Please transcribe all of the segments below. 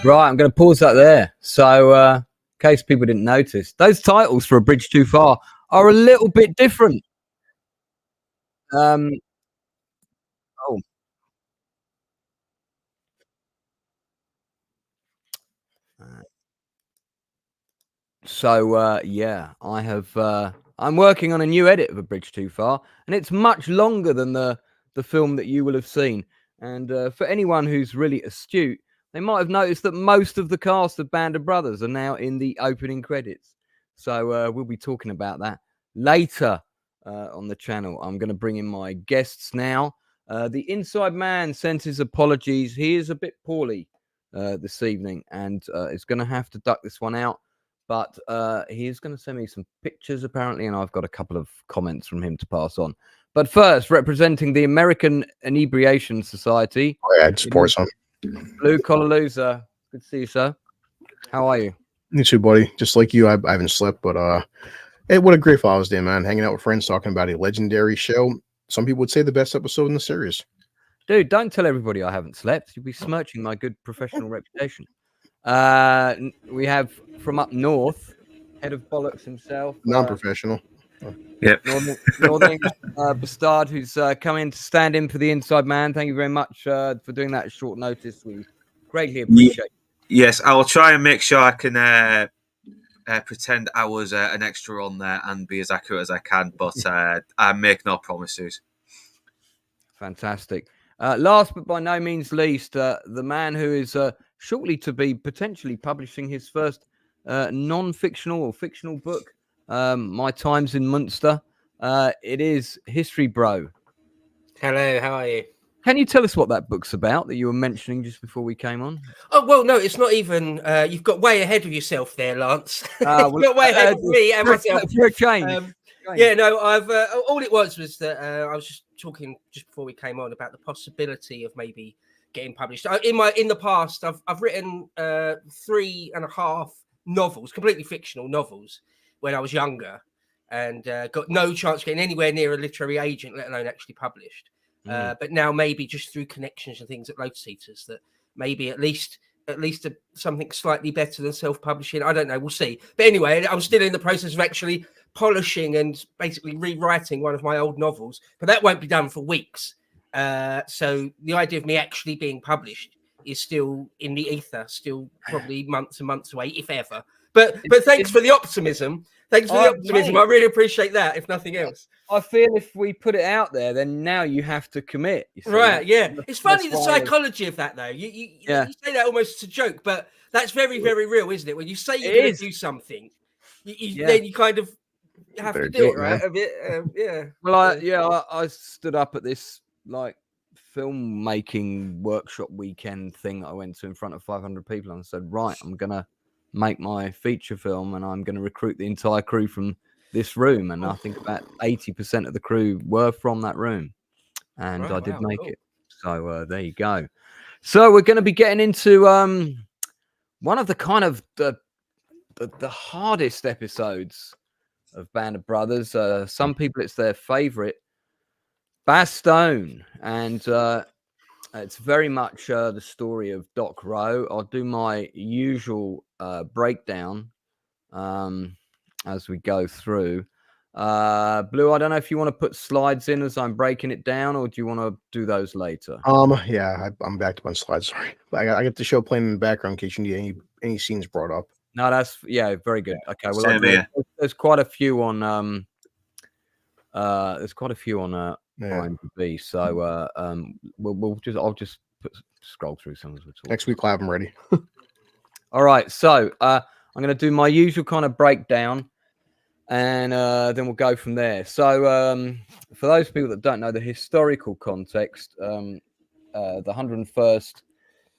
Right, I'm going to pause that there. So, in case people didn't notice, those titles for A Bridge Too Far are a little bit different. Oh. So, yeah, I have. I'm working on a new edit of A Bridge Too Far, and it's much longer than the film that you will have seen. And for anyone who's really astute, they might have noticed that most of the cast of Band of Brothers are now in the opening credits. So we'll be talking about that later on the channel. I'm going to bring in my guests now. The Inside Man sends his apologies. He is a bit poorly this evening and is going to have to duck this one out. But he is going to send me some pictures, apparently, and I've got a couple of comments from him to pass on. But first, representing the American Inebriation Society. Oh, yeah, I'd support some. Blue Collar Loser. Good to see you, sir. How are you? You too, buddy. Just like you, I haven't slept, but hey, what a great Father's Day, man. Hanging out with friends, talking about a legendary show. Some people would say the best episode in the series. Dude, don't tell everybody I haven't slept. You'll be smirching my good professional reputation. We have from up north, head of bollocks himself. Non-professional. Yep. Northern Bastard, who's come in to stand in for the Inside Man. Thank you very much for doing that at short notice. We greatly appreciate it. Yes, I will try and make sure I can pretend I was an extra on there and be as accurate as I can, but I make no promises. Fantastic. Last but by no means least, the man who is shortly to be potentially publishing his first non-fictional or fictional book, My Times in Munster. It is History Bro. Hello, how are you? Can you tell us what that book's about that you were mentioning just before we came on? Oh, well, no, it's not even... you've got way ahead of yourself there, Lance. You've got way ahead of me and myself. For a change. Yeah, no, I've all it was that I was just talking just before we came on about the possibility of maybe getting published. In the past, I've written 3.5 novels, completely fictional novels, when I was younger, and got no chance of getting anywhere near a literary agent, let alone actually published. But now maybe just through connections and things at Lotus Eaters, that maybe at least something slightly better than self-publishing. I don't know. We'll see. But anyway, I'm still in the process of actually polishing and basically rewriting one of my old novels, but that won't be done for weeks. So the idea of me actually being published is still in the ether, still probably months and months away, if ever. But thanks for the optimism. Thanks for the optimism. Mate, I really appreciate that, if nothing else. I feel if we put it out there, then now you have to commit. You see? Right, yeah. It's funny, the psychology of that, though. You say that almost as a joke, but that's very, very real, isn't it? When you say you're going to do something, then you kind of have to do it, right? A bit, yeah. Well, I stood up at this, like, filmmaking workshop weekend thing that I went to in front of 500 people and said, right, I'm going to make my feature film and I'm going to recruit the entire crew from this room, and I think about 80% of the crew were from that room, and I did make it. So there you go. So we're going to be getting into one of the kind of the hardest episodes of Band of Brothers. Some people, it's their favorite, Bastogne, and it's very much the story of Doc Rowe. I'll do my usual breakdown as we go through. Blue, I don't know if you want to put slides in as I'm breaking it down, or do you want to do those later? Yeah, I'm backed up on slides. Sorry, I get the show playing in the background in case you need any scenes brought up. No, that's very good. Okay, well, there's quite a few on IMDb, so I'll just scroll through some of the talk. Next week I'll have them ready. All right, so I'm going to do my usual kind of breakdown, and then we'll go from there. So for those people that don't know the historical context, the 101st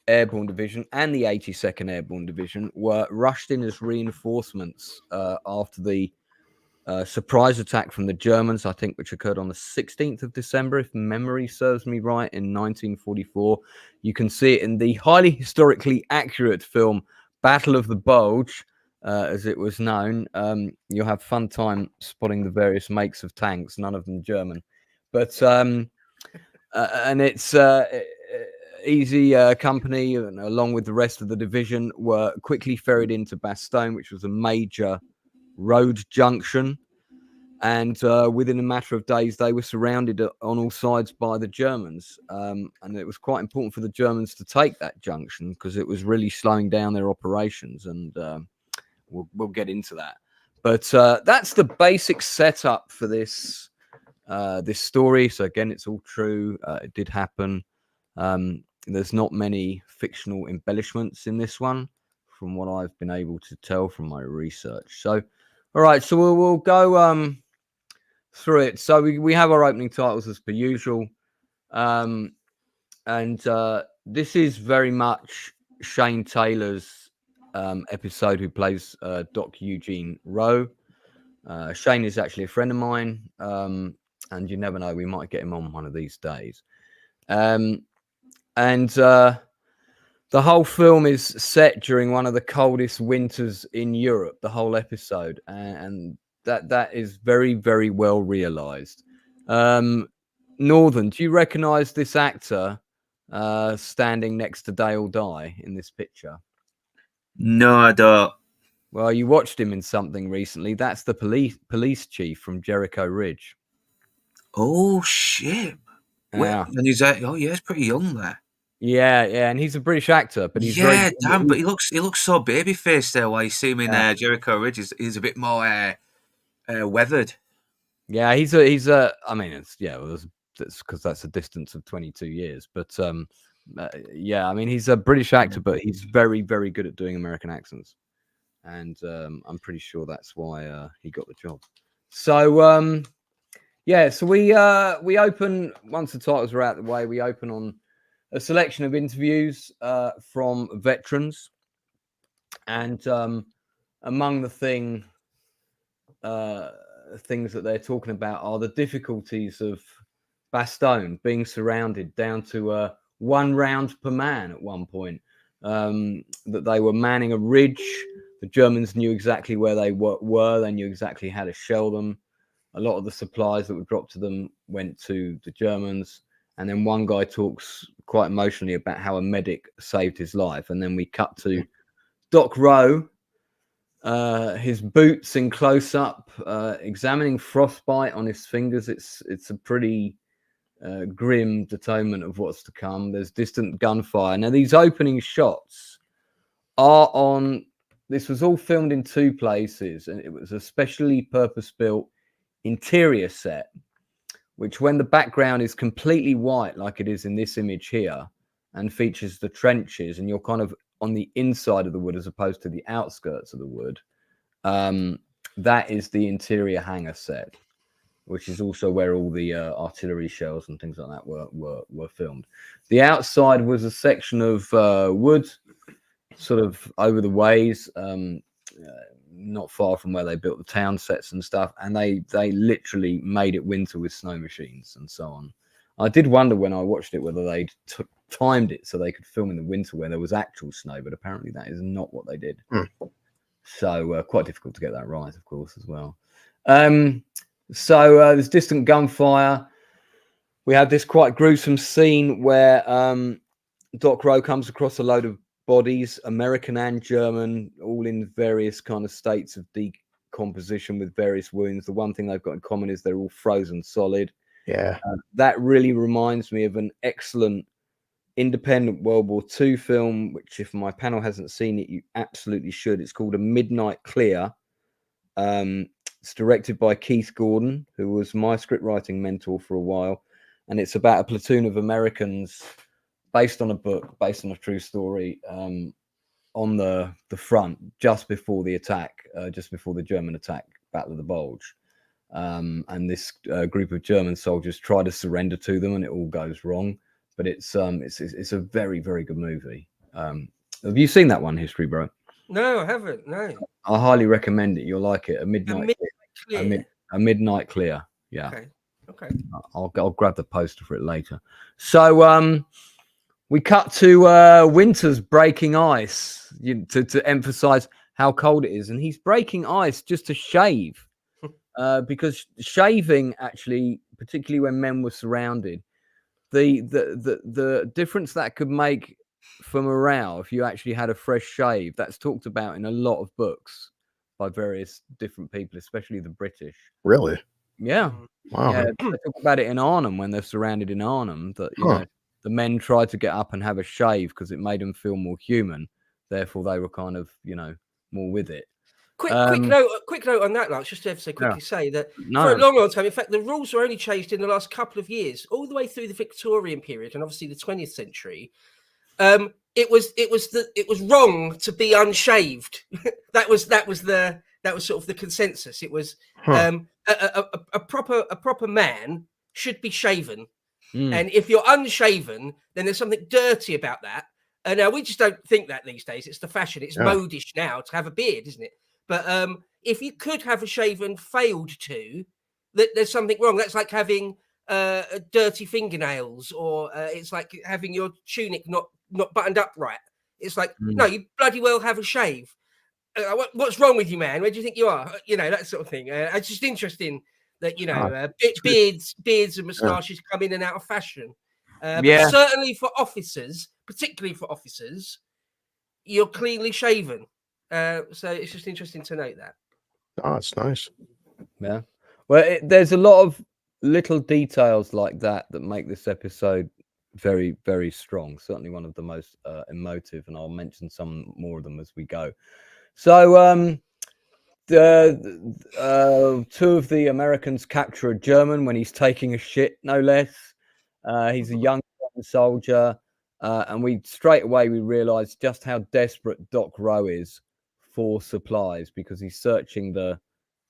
Airborne Division and the 82nd Airborne Division were rushed in as reinforcements after the surprise attack from the Germans, I think, which occurred on the 16th of December, if memory serves me right, in 1944. You can see it in the highly historically accurate film Battle of the Bulge, as it was known. You'll have fun time spotting the various makes of tanks, none of them German. But and it's Easy Company, and along with the rest of the division, were quickly ferried into Bastogne, which was a major road junction. And within a matter of days, they were surrounded on all sides by the Germans. And it was quite important for the Germans to take that junction because it was really slowing down their operations. And we'll get into that. But that's the basic setup for this this story. So again, it's all true. It did happen. There's not many fictional embellishments in this one, from what I've been able to tell from my research. So, all right, so we'll go through it. So we have our opening titles as per usual. And this is very much Shane Taylor's episode, who plays Doc Eugene Rowe. Shane is actually a friend of mine, and you never know, we might get him on one of these days. And the whole film is set during one of the coldest winters in Europe, the whole episode, and that is very, very well realized. Northern, do you recognize this actor standing next to Dale Dye in this picture? No, I don't. Well, you watched him in something recently. That's the police chief from Jericho Ridge. Oh shit! Yeah. And he's he's pretty young there. Yeah, and he's a British actor, but he's but he looks so baby faced there. While you see him in Jericho Ridge, he's a bit more weathered. Yeah, he's a. I mean, it's that's because that's a distance of 22 years. But yeah, I mean, he's a British actor, but he's very, very good at doing American accents, and I'm pretty sure that's why he got the job. So yeah, so we open, once the titles are out of the way, we open on a selection of interviews from veterans, and among the things that they're talking about are the difficulties of Bastogne being surrounded down to 1 round per man at one point. That they were manning a ridge. The Germans knew exactly where they were. They knew exactly how to shell them. A lot of the supplies that were dropped to them went to the Germans. And then one guy talks quite emotionally about how a medic saved his life. And then we cut to Doc Rowe, his boots in close up, examining frostbite on his fingers. It's a pretty grim atonement of what's to come. There's distant gunfire. Now, these opening shots are on. This was all filmed in 2 places, and it was a specially purpose-built interior set, which, when the background is completely white, like it is in this image here, and features the trenches, and you're kind of on the inside of the wood as opposed to the outskirts of the wood, that is the interior hangar set, which is also where all the artillery shells and things like that were filmed. The outside was a section of wood, sort of over the ways, not far from where they built the town sets and stuff, and they literally made it winter with snow machines and so on. I did wonder when I watched it whether they timed it so they could film in the winter where there was actual snow, but apparently that is not what they did. So quite difficult to get that right, of course, as well. So there's distant gunfire. We have this quite gruesome scene where Doc Rowe comes across a load of bodies, American and German, all in various kind of states of decomposition with various wounds. The one thing they've got in common is they're all frozen solid. Yeah. That really reminds me of an excellent independent World War II film, which, if my panel hasn't seen it, you absolutely should. It's called A Midnight Clear. It's directed by Keith Gordon, who was my script writing mentor for a while. And it's about a platoon of Americans based on a book, based on a true story, on the front just before the attack, just before the German attack, Battle of the Bulge. And this group of German soldiers try to surrender to them, and it all goes wrong. But it's a very, very good movie. Have you seen that one, History Bro? No, I haven't. No. I highly recommend it. You'll like it. A Midnight Clear. A Midnight Clear. Yeah. Okay. I'll grab the poster for it later. So we cut to Winter's breaking ice to emphasize how cold it is, and he's breaking ice just to shave, because shaving, actually, particularly when men were surrounded, the difference that could make for morale if you actually had a fresh shave, that's talked about in a lot of books by various different people, especially the British. Really? Yeah. Wow. Yeah, they talk about it in Arnhem when they're surrounded in Arnhem, that you know the men tried to get up and have a shave because it made them feel more human. Therefore, they were kind of more with it. Quick note on that, Lance, just to say that for a long time, in fact, the rules were only changed in the last couple of years, all the way through the Victorian period and obviously the 20th century. It was wrong to be unshaved. that was sort of the consensus. It was a proper man should be shaven, and if you're unshaven, then there's something dirty about that. And now we just don't think that these days. It's the fashion. It's modish now to have a beard, isn't it? But if you could have a shave and failed to, there's something wrong. That's like having dirty fingernails, or it's like having your tunic not buttoned up right. It's like, no, you bloody well have a shave. What's wrong with you, man? Where do you think you are? That sort of thing. It's just interesting that beards and moustaches come in and out of fashion. But certainly for officers, particularly for officers, you're cleanly shaven. So it's just interesting to note that. Oh, it's nice. Yeah. Well, there's a lot of little details like that make this episode very, very strong. Certainly one of the most emotive, and I'll mention some more of them as we go. So two of the Americans capture a German when he's taking a shit, no less. He's a young soldier, and we straight away realize just how desperate Doc Rowe is for supplies, because he's searching the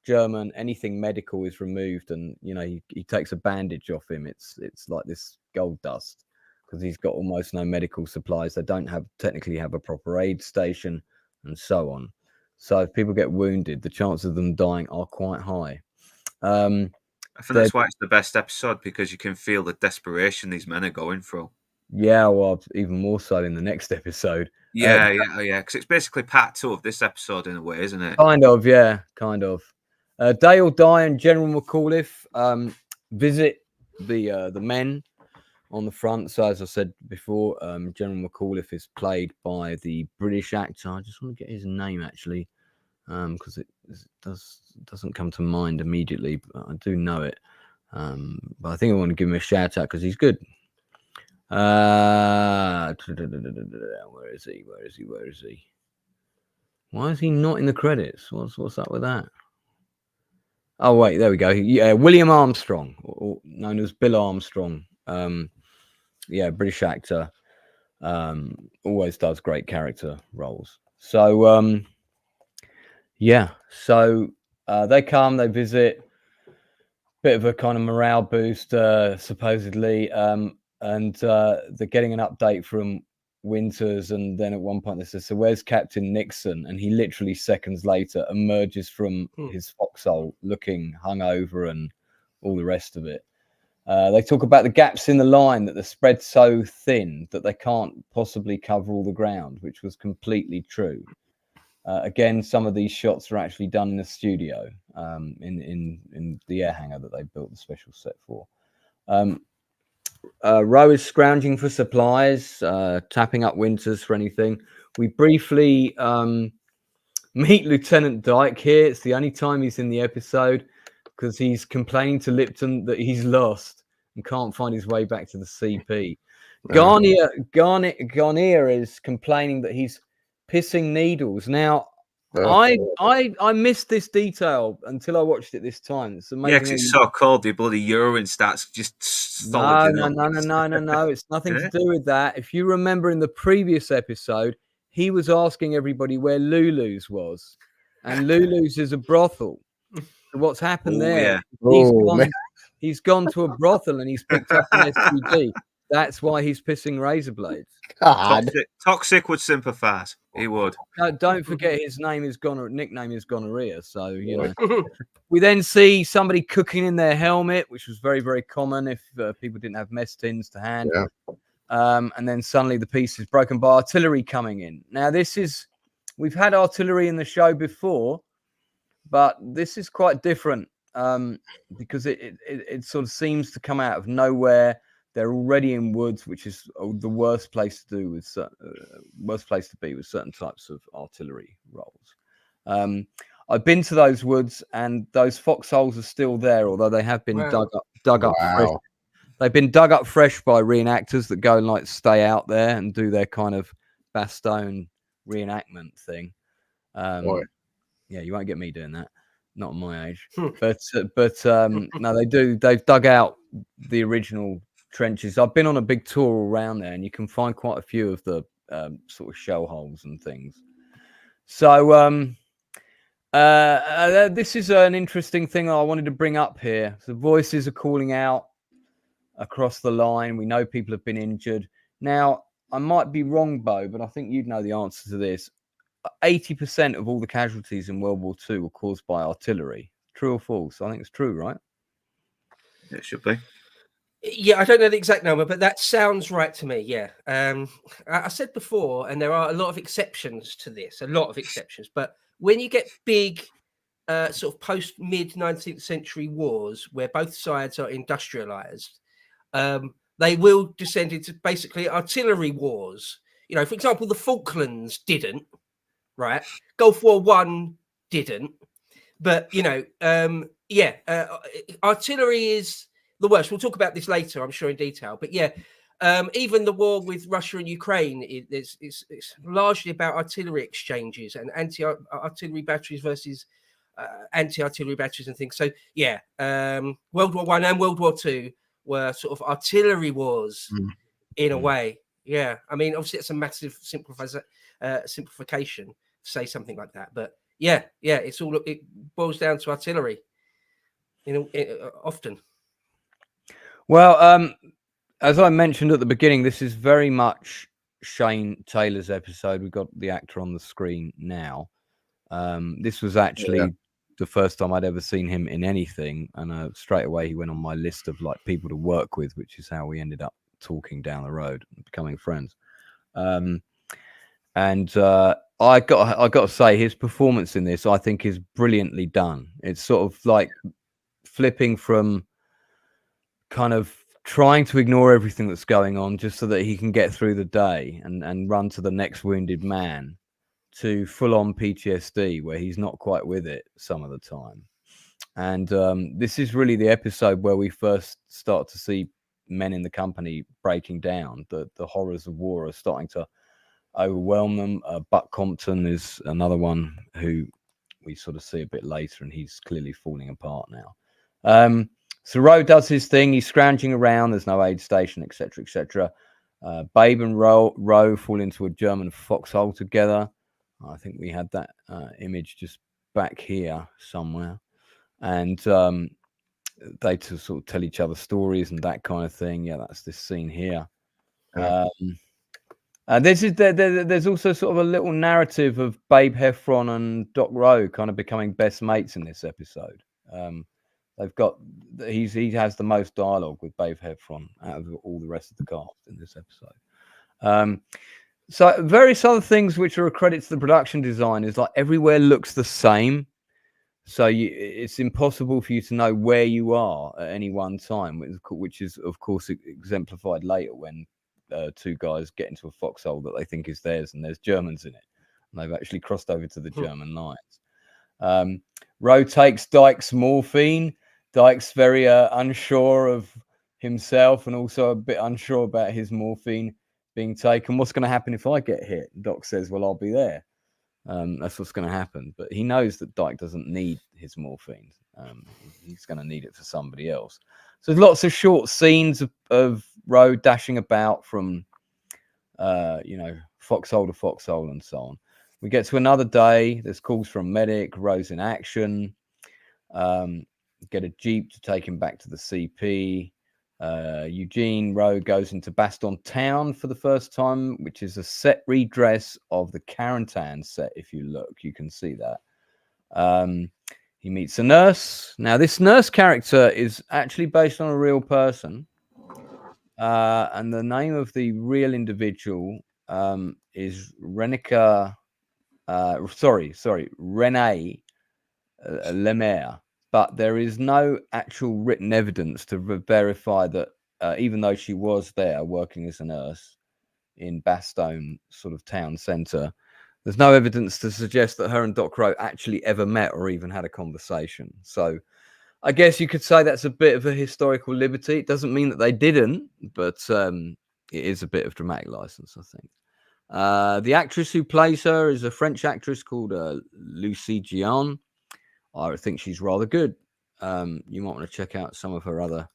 German. Anything medical is removed, and he takes a bandage off him. It's like this gold dust, because he's got almost no medical supplies. They don't technically have a proper aid station, and so on. So if people get wounded, the chances of them dying are quite high. I think that's why it's the best episode, because you can feel the desperation these men are going through. Yeah, well, even more so in the next episode. Yeah, because it's basically part 2 of this episode in a way, isn't it? Kind of. Dale Dye and General McAuliffe visit the men on the front. So as I said before, General McAuliffe is played by the British actor. I just want to get his name actually, because it doesn't come to mind immediately, but I do know it. But I think I want to give him a shout out because he's good. Where is he? Why is he not in the credits? What's up with that? Oh wait, there we go. Yeah, William Armstrong, or known as Bill Armstrong. British actor. Always does great character roles. So they come, they visit. Bit of a kind of morale boost, supposedly. And they're getting an update from Winters, and then at one point they say, "So where's Captain Nixon?" And he literally seconds later emerges from his foxhole looking hungover and all the rest of it. They talk about the gaps in the line, that they're spread so thin that they can't possibly cover all the ground, which was completely true. Again, some of these shots are actually done in the studio, in the air hangar that they built the special set for. Rowe is scrounging for supplies, tapping up Winters for anything. We briefly meet Lieutenant Dyke here. It's the only time he's in the episode, because he's complaining to Lipton that he's lost and can't find his way back to the CP. Garnier is complaining that he's pissing needles. Now, I missed this detail until I watched it this time. It's amazing. Yeah, because it's so cold, the bloody urine starts just No. It's nothing to do with that. If you remember in the previous episode, he was asking everybody where Lulu's was, and Lulu's is a brothel. So what's happened there? Yeah. He's gone to a brothel and he's picked up an STD. That's why he's pissing razor blades. Toxic would sympathise. He would. Don't forget his nickname is gonorrhea. So we then see somebody cooking in their helmet, which was very, very common if people didn't have mess tins to hand. Yeah. And then suddenly the piece is broken by artillery coming in. Now we've had artillery in the show before, but this is quite different, because it sort of seems to come out of nowhere. they're already in woods, which is the worst place to do with worst place to be with certain types of artillery roles. I've been to those woods, and those foxholes are still there, although they have been dug up fresh. They've been dug up fresh by reenactors that go and like stay out there and do their kind of Bastogne reenactment thing. Yeah, you won't get me doing that. Not at my age. But no, they do. They've dug out the original trenches. I've been on a big tour around there, and you can find quite a few of the sort of shell holes and things. So this is an interesting thing I wanted to bring up here. The voices are calling out across the line. We know people have been injured. Now, I might be wrong, Bo, but I think you'd know the answer to this. 80% of all the casualties in World War II were caused by artillery. True or false? I think it's true, right? It should be. Yeah, I don't know the exact number, but that sounds right to me. Yeah. I said before, and there are a lot of exceptions to this, a lot of exceptions. But when you get big sort of post-mid 19th century wars where both sides are industrialized, they will descend into basically artillery wars. You know, for example, the Falklands didn't, right? Gulf War I didn't. But, you know, artillery is the worst. We'll talk about this later, I'm sure, in detail. But yeah, even the war with Russia and Ukraine, it's largely about artillery exchanges and anti-artillery batteries versus anti-artillery batteries and things. So yeah, World War I and World War II were sort of artillery wars in a way. Yeah, I mean, obviously it's a massive simplification to say something like that, but yeah, it boils down to artillery, often. Well, as I mentioned at the beginning, this is very much Shane Taylor's episode. We've got the actor on the screen now. This was actually the first time I'd ever seen him in anything, and straight away he went on my list of like people to work with, which is how we ended up talking down the road and becoming friends. I got to say, his performance in this, I think, is brilliantly done. It's sort of like flipping from kind of trying to ignore everything that's going on just so that he can get through the day and run to the next wounded man, to full-on PTSD where he's not quite with it some of the time. And this is really the episode where we first start to see men in the company breaking down. The horrors of war are starting to overwhelm them. Buck Compton is another one who we sort of see a bit later, and he's clearly falling apart now. So Rowe does his thing. He's scrounging around. There's no aid station, etc., etc. Babe and Rowe fall into a German foxhole together. I think we had that image just back here somewhere. And they to sort of tell each other stories and that kind of thing. Yeah, that's this scene here. There's also sort of a little narrative of Babe Heffron and Doc Rowe kind of becoming best mates in this episode. He has the most dialogue with Babe Heffron out of all the rest of the cast in this episode. So various other things which are a credit to the production design is like everywhere looks the same. So it's impossible for you to know where you are at any one time, which is, of course, exemplified later when two guys get into a foxhole that they think is theirs, and there's Germans in it. And they've actually crossed over to the German lines. Rowe takes Dyke's morphine. Dyke's very unsure of himself and also a bit unsure about his morphine being taken. What's going to happen if I get hit? Doc says, well, I'll be there. That's what's going to happen. But he knows that Dyke doesn't need his morphine. He's going to need it for somebody else. So there's lots of short scenes of Rowe dashing about from, foxhole to foxhole and so on. We get to another day. There's calls from medic. Rowe's in action. Get a jeep to take him back to the CP. Eugene Rowe goes into Bastogne town for the first time, which is a set redress of the Carentan set. If you look, you can see that. He meets a nurse. Now, this nurse character is actually based on a real person. And the name of the real individual is Renée Lemaire. But there is no actual written evidence to verify that even though she was there working as a nurse in Bastogne sort of town centre, there's no evidence to suggest that her and Doc Rowe actually ever met or even had a conversation. So I guess you could say that's a bit of a historical liberty. It doesn't mean that they didn't, but it is a bit of dramatic license, I think. The actress who plays her is a French actress called Lucie Guillon. I think she's rather good. You might want to check out some of her other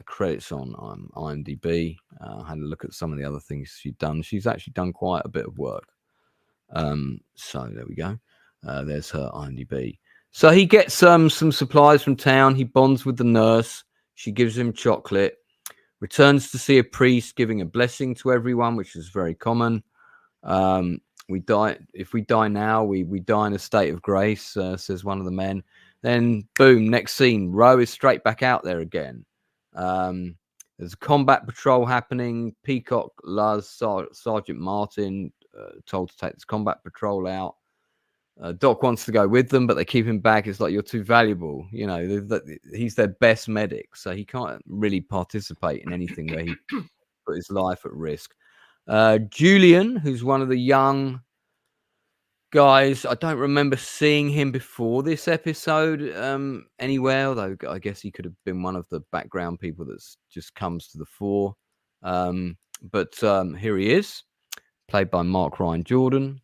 credits on IMDb. I had a look at some of the other things she's done. She's actually done quite a bit of work. So there we go. There's her IMDb. So he gets some supplies from town. He bonds with the nurse. She gives him chocolate. Returns to see a priest giving a blessing to everyone, which is very common. We die if we die now. We die in a state of grace, says one of the men. Then boom, next scene. Rowe is straight back out there again. There's a combat patrol happening. Peacock, Luz, Sergeant Martin told to take this combat patrol out. Doc wants to go with them, but they keep him back. It's like, you're too valuable. You know, he's their best medic, so he can't really participate in anything where he put his life at risk. Julian, who's one of the young guys, I don't remember seeing him before this episode anywhere, although I guess he could have been one of the background people that just comes to the fore. But here he is, played by Mark Ryan Jordan.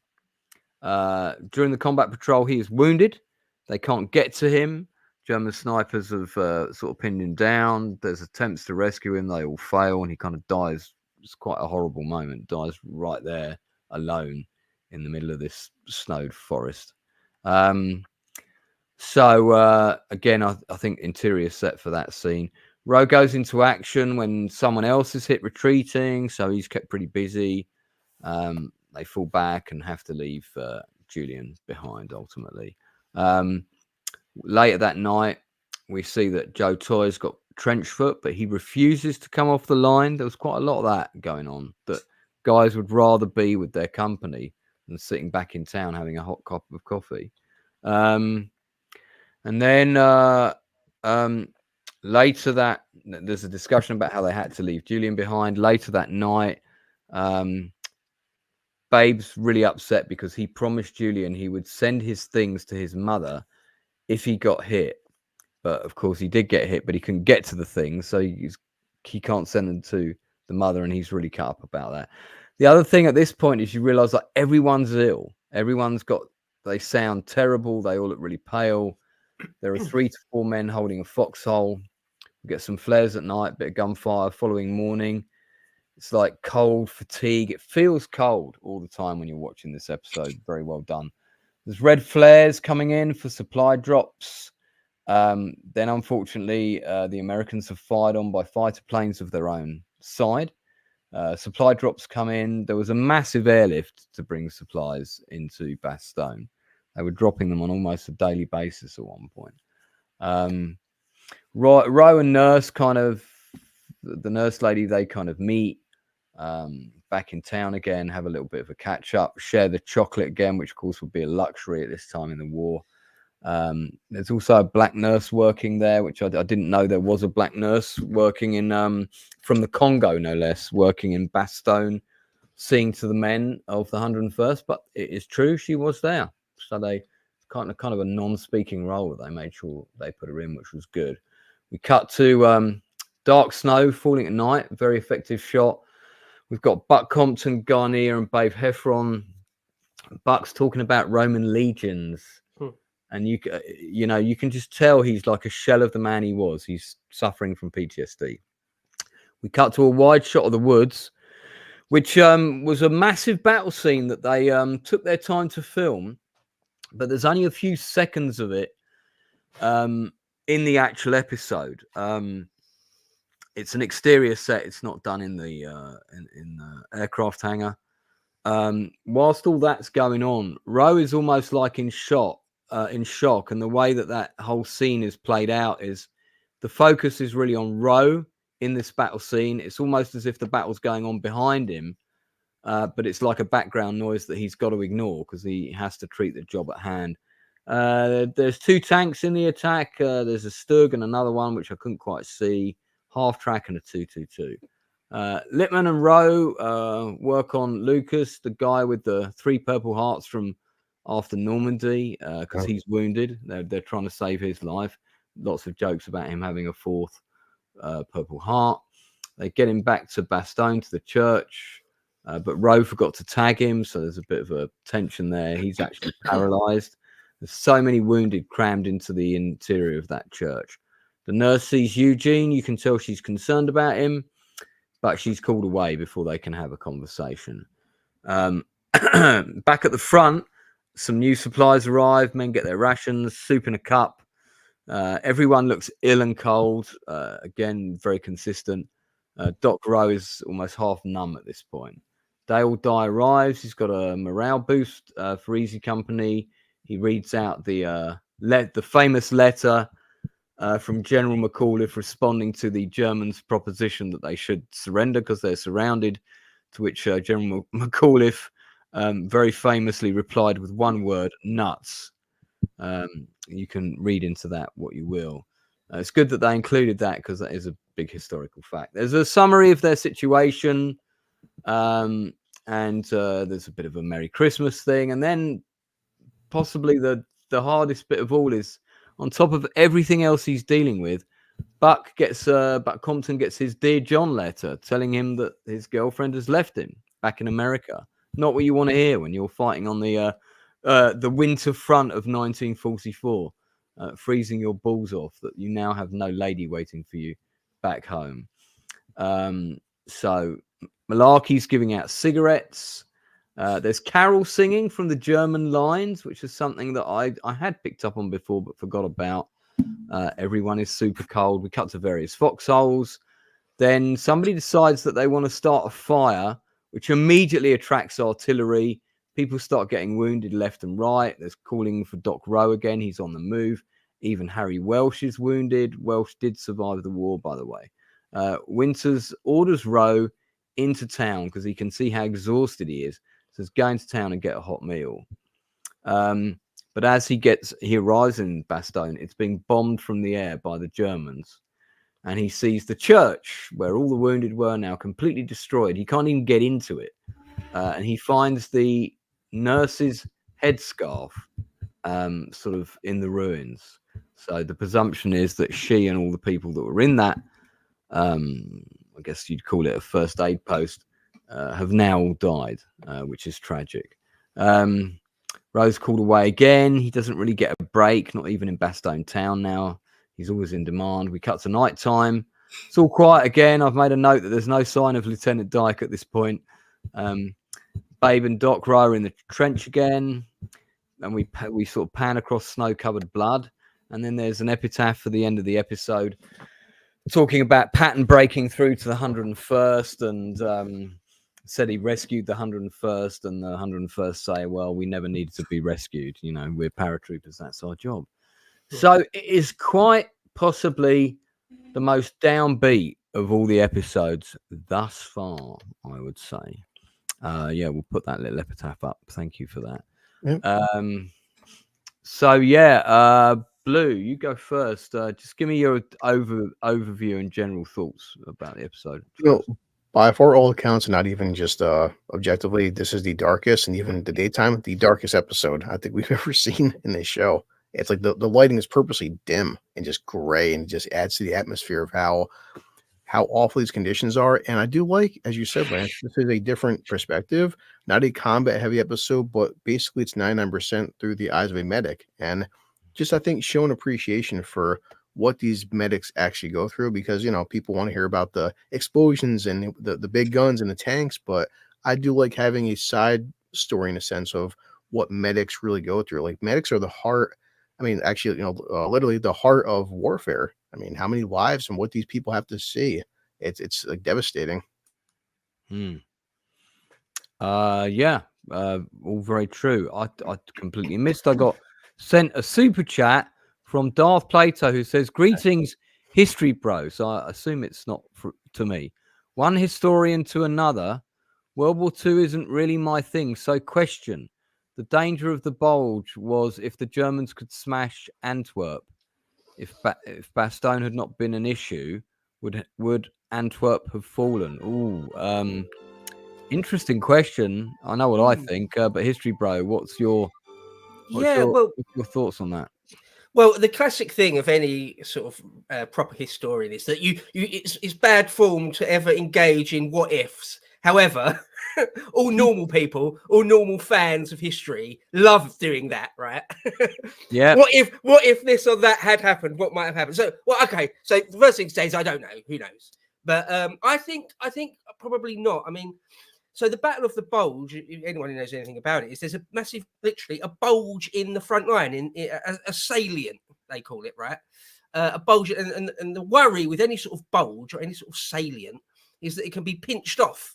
During the combat patrol, he is wounded. They can't get to him. German snipers have sort of pinned him down. There's attempts to rescue him. They all fail, and he kind of dies. It's quite a horrible moment. Dies right there alone in the middle of this snowed forest. So again, I think interior set for that scene. Rowe goes into action when someone else is hit retreating, so he's kept pretty busy. They fall back and have to leave Julian behind ultimately. Later that night, we see that Joe Toy's got trench foot, but he refuses to come off the line. There was quite a lot of that going on, that guys would rather be with their company than sitting back in town having a hot cup of coffee. And then later that, there's a discussion about how they had to leave Julian behind. Later that night, Babe's really upset because he promised Julian he would send his things to his mother if he got hit. But of course he did get hit, but he couldn't get to the things, so he can't send them to the mother, and he's really cut up about that. The other thing at this point is you realize that everyone's ill. They sound terrible. They all look really pale. There are 3 to 4 men holding a foxhole. We get some flares at night, bit of gunfire following morning. It's like cold, fatigue. It feels cold all the time when you're watching this episode. Very well done. There's red flares coming in for supply drops. Then, unfortunately, the Americans are fired on by fighter planes of their own side. Supply drops come in. There was a massive airlift to bring supplies into Bastogne. They were dropping them on almost a daily basis at one point. Rowe and Nurse the nurse lady, they kind of meet back in town again, have a little bit of a catch up, share the chocolate again, which of course would be a luxury at this time in the war. There's also a black nurse working there, which I didn't know there was a black nurse working in from the Congo, no less, working in Bastogne, seeing to the men of the 101st. But it is true, she was there. So they kind of a non-speaking role that they made sure they put her in, which was good. We cut to dark snow falling at night, very effective shot. We've got Buck Compton, Garnier, and Babe Heffron. Buck's talking about Roman legions. And you can just tell he's like a shell of the man he was. He's suffering from PTSD. We cut to a wide shot of the woods, which was a massive battle scene that they took their time to film. But there's only a few seconds of it in the actual episode. It's an exterior set. It's not done in the aircraft hangar. Whilst all that's going on, Rowe is almost like in shock. And the way that whole scene is played out is the focus is really on Rowe in this battle scene. It's almost as if the battle's going on behind him, but it's like a background noise that he's got to ignore because he has to treat the job at hand. There's 2 tanks in the attack. There's a Stug and another one which I couldn't quite see, half track, and a 2-2-2. Lippman and Rowe work on Lucas, the guy with the 3 purple hearts from after Normandy, because he's wounded. They're trying to save his life. Lots of jokes about him having a 4th purple heart. They get him back to Bastogne, to the church, but Rowe forgot to tag him, so there's a bit of a tension there. He's actually paralyzed. There's so many wounded crammed into the interior of that church. The nurse sees Eugene. You can tell she's concerned about him, but she's called away before they can have a conversation. Back at the front, some new supplies arrive. Men get their rations, soup in a cup. Everyone looks ill and cold. Again, very consistent. Doc Rowe is almost half numb at this point. Dale Dye arrives. He's got a morale boost for Easy Company. He reads out the famous letter from General McAuliffe responding to the Germans' proposition that they should surrender because they're surrounded, to which General McAuliffe very famously replied with one word, nuts. You can read into that what you will. It's good that they included that because that is a big historical fact. There's a summary of their situation, and there's a bit of a Merry Christmas thing. And then possibly the hardest bit of all is, on top of everything else he's dealing with, Buck Compton gets his Dear John letter telling him that his girlfriend has left him back in America. Not what you want to hear when you're fighting on the winter front of 1944, freezing your balls off that you now have no lady waiting for you back home. So Malarkey's giving out cigarettes. There's carol singing from the German lines, which is something that I had picked up on before but forgot about. Everyone is super cold. We cut to various foxholes. Then somebody decides that they want to start a fire, which immediately attracts artillery. People start getting wounded left and right. There's calling for Doc Rowe again. He's on the move. Even Harry Welsh is wounded. Welsh did survive the war, by the way. Winters orders Rowe into town because he can see how exhausted he is. Says, go into town and get a hot meal. But as he arrives in Bastogne, it's being bombed from the air by the Germans. And he sees the church where all the wounded were now completely destroyed. He can't even get into it. And he finds the nurse's headscarf sort of in the ruins. So the presumption is that she and all the people that were in that, I guess you'd call it a first aid post, have now all died, which is tragic. Rowe's called away again. He doesn't really get a break, not even in Bastogne town now. He's always in demand. We cut to night time. It's all quiet again. I've made a note that there's no sign of Lieutenant Dyke at this point. Babe and Doc Rowe are in the trench again. And we sort of pan across snow-covered blood. And then there's an epitaph for the end of the episode talking about Patton breaking through to the 101st and said he rescued the 101st, and the 101st say, well, we never needed to be rescued. You know, we're paratroopers. That's our job. So it is quite possibly the most downbeat of all the episodes thus far, I would say. Yeah, we'll put that little epitaph up. Thank you for that. Yep. So, yeah, Blue, you go first. Just give me your overview and general thoughts about the episode. Well, by far all accounts, not even just objectively, this is the darkest, and even the daytime, the darkest episode I think we've ever seen in this show. It's like the lighting is purposely dim and just gray, and it just adds to the atmosphere of how awful these conditions are. And I do like, as you said, Lance, this is a different perspective, not a combat heavy episode, but basically it's 99% through the eyes of a medic. And just, I think, showing appreciation for what these medics actually go through, because, you know, people want to hear about the explosions and the big guns and the tanks, but I do like having a side story in a sense of what medics really go through. Like, medics are the heart. I mean, actually, you know, literally the heart of warfare. I mean, how many lives and what these people have to see. It's like devastating. Yeah, all very true. I completely missed. I got sent a super chat from Darth Plato who says, greetings, history bro. So I assume it's not to me. One historian to another. World War II isn't really my thing. So question. The danger of the bulge was if the Germans could smash Antwerp. If Bastogne had not been an issue, would Antwerp have fallen? Interesting question. I know what I think, but History Bro, what's your thoughts on that? Well, the classic thing of any sort of proper historian is that it's bad form to ever engage in what ifs. However, all normal people, all normal fans of history love doing that, right? Yeah. What if this or that had happened? What might have happened? So, well, okay. So the first thing to say is I don't know. Who knows? But I think probably not. I mean, so the Battle of the Bulge, if anyone who knows anything about it, is there's a massive, literally a bulge in the front line, in a salient, they call it, right? A bulge, and the worry with any sort of bulge or any sort of salient is that it can be pinched off,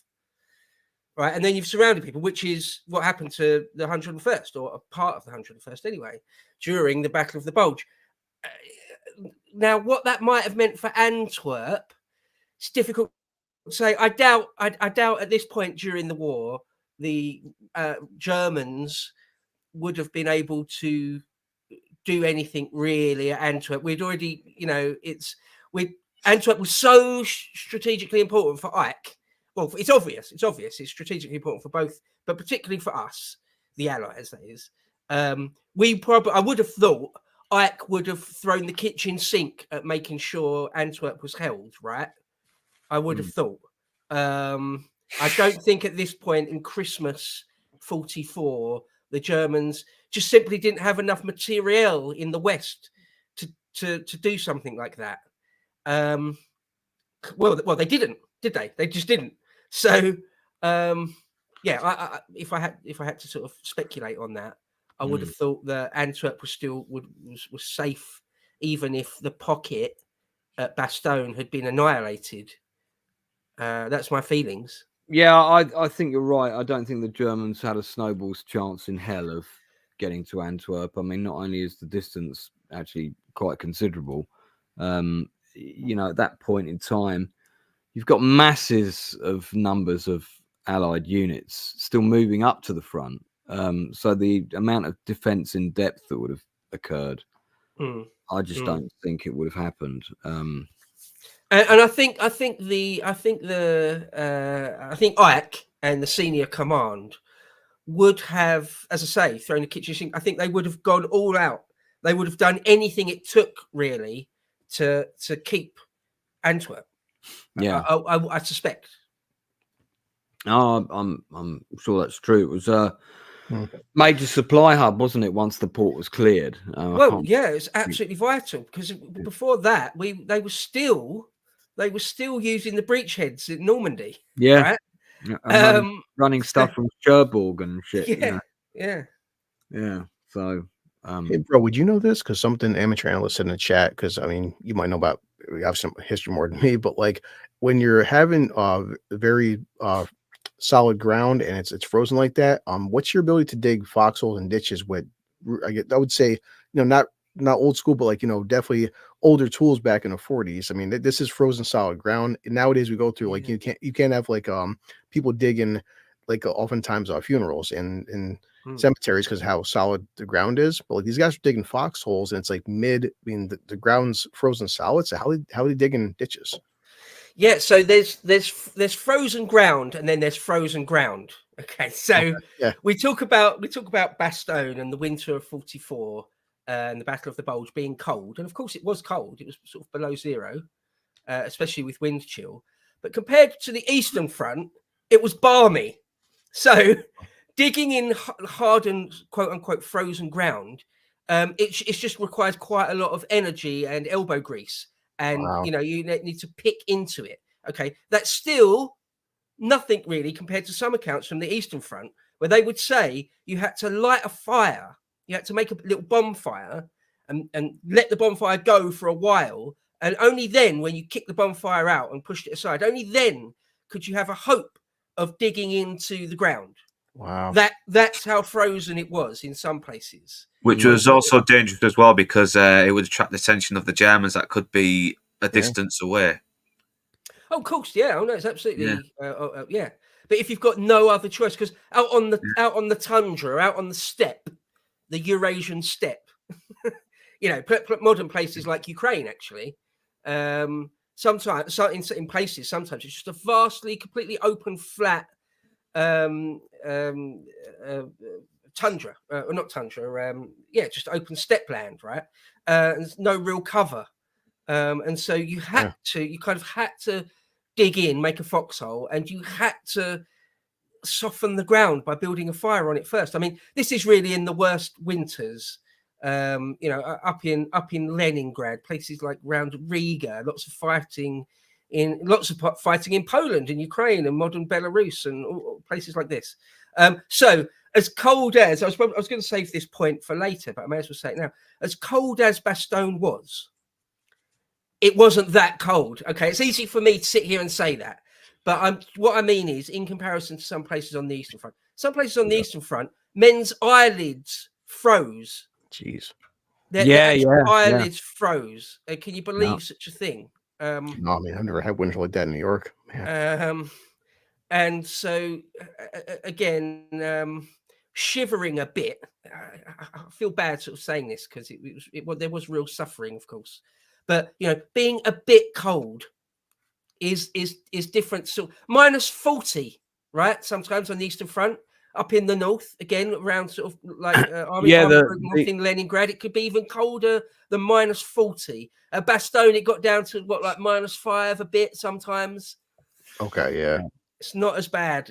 right? And then you've surrounded people, which is what happened to the 101st, or a part of the 101st anyway, during the Battle of the Bulge. Now, what that might have meant for Antwerp, it's difficult to say. I doubt at this point during the war, the Germans would have been able to do anything really at Antwerp. We'd already, Antwerp was so strategically important for Ike. Well, it's obvious. It's strategically important for both, but particularly for us, the Allies, that is. I would have thought Ike would have thrown the kitchen sink at making sure Antwerp was held, right? I would have thought. I don't think at this point in Christmas 44, the Germans just simply didn't have enough materiel in the West to do something like that. Well, they didn't, did they? They just didn't. So, if I had to sort of speculate on that, I would have thought that Antwerp was still was safe, even if the pocket at Bastogne had been annihilated. That's my feelings. Yeah, I think you're right. I don't think the Germans had a snowball's chance in hell of getting to Antwerp. I mean, not only is the distance actually quite considerable, at that point in time, you've got masses of numbers of Allied units still moving up to the front. So the amount of defense in depth that would have occurred, I just don't think it would have happened. And I think Ike and the senior command would have, as I say, thrown the kitchen sink. I think they would have gone all out. They would have done anything it took, really, to keep Antwerp. Yeah, I suspect. Oh, I'm sure that's true. It was a major supply hub, wasn't it? Once the port was cleared. It's absolutely vital, because before that, they were still using the breachheads in Normandy. Yeah, right? Running stuff from Cherbourg and shit. Yeah. So, hey, bro, would you know this? Because something amateur analyst said in the chat. Because I mean, you might know about some history more than me, but like when you're having very solid ground and it's frozen like that, what's your ability to dig foxholes and ditches with? I would say, not old school, but like definitely older tools back in the 40s. I mean, this is frozen solid ground. And nowadays we go through like you can't have like people digging like oftentimes funerals and cemeteries because how solid the ground is. But like these guys are digging foxholes and it's like the ground's frozen solid. So how are they digging ditches? Yeah, so there's frozen ground and then there's frozen ground. Okay, so we talk about Bastogne and the winter of 44 and the Battle of the Bulge being cold, and of course it was cold. It was sort of below zero, especially with wind chill. But compared to the Eastern Front, it was balmy. So digging in hardened, quote unquote, frozen ground, it just requires quite a lot of energy and elbow grease. And, you need to pick into it. Okay. That's still nothing really compared to some accounts from the Eastern Front, where they would say you had to light a fire. You had to make a little bonfire and let the bonfire go for a while. And only then, when you kicked the bonfire out and pushed it aside, only then could you have a hope of digging into the ground. Wow. That's how frozen it was in some places. Which was also dangerous as well, because it would attract the attention of the Germans that could be a distance away. Oh, of course, yeah. Oh no, it's absolutely yeah. But if you've got no other choice, because out on the tundra, out on the steppe, the Eurasian steppe, modern places like Ukraine, actually, sometimes in places, sometimes it's just a vastly, completely open, flat tundra, or not tundra, just open steppe land, right? And no real cover. And so you kind of had to dig in, make a foxhole, and you had to soften the ground by building a fire on it first. I mean, this is really in the worst winters, up in Leningrad, places like around Riga, lots of fighting in Poland and Ukraine and modern Belarus and places like this. So as cold as I was going to save this point for later, but I may as well say it now. As cold as Bastogne was, it wasn't that cold. Okay, it's easy for me to sit here and say that, but what I mean is, in comparison to some places on the Eastern Front, the Eastern Front, men's eyelids froze. Jeez. Their eyelids froze. Can you believe such a thing? No, I mean, I've never had winter like that in New York. And so again, shivering a bit. I feel bad sort of saying this because there was real suffering, of course. But being a bit cold is different. So -40, right? Sometimes on the Eastern Front, up in the north, again around sort of like in Leningrad, it could be even colder than -40. At Bastogne, it got down to like -5 a bit sometimes. Okay, yeah. It's not as bad.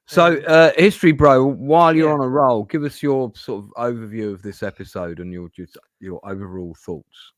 So, History Bro, while you're on a roll, give us your sort of overview of this episode and your overall thoughts.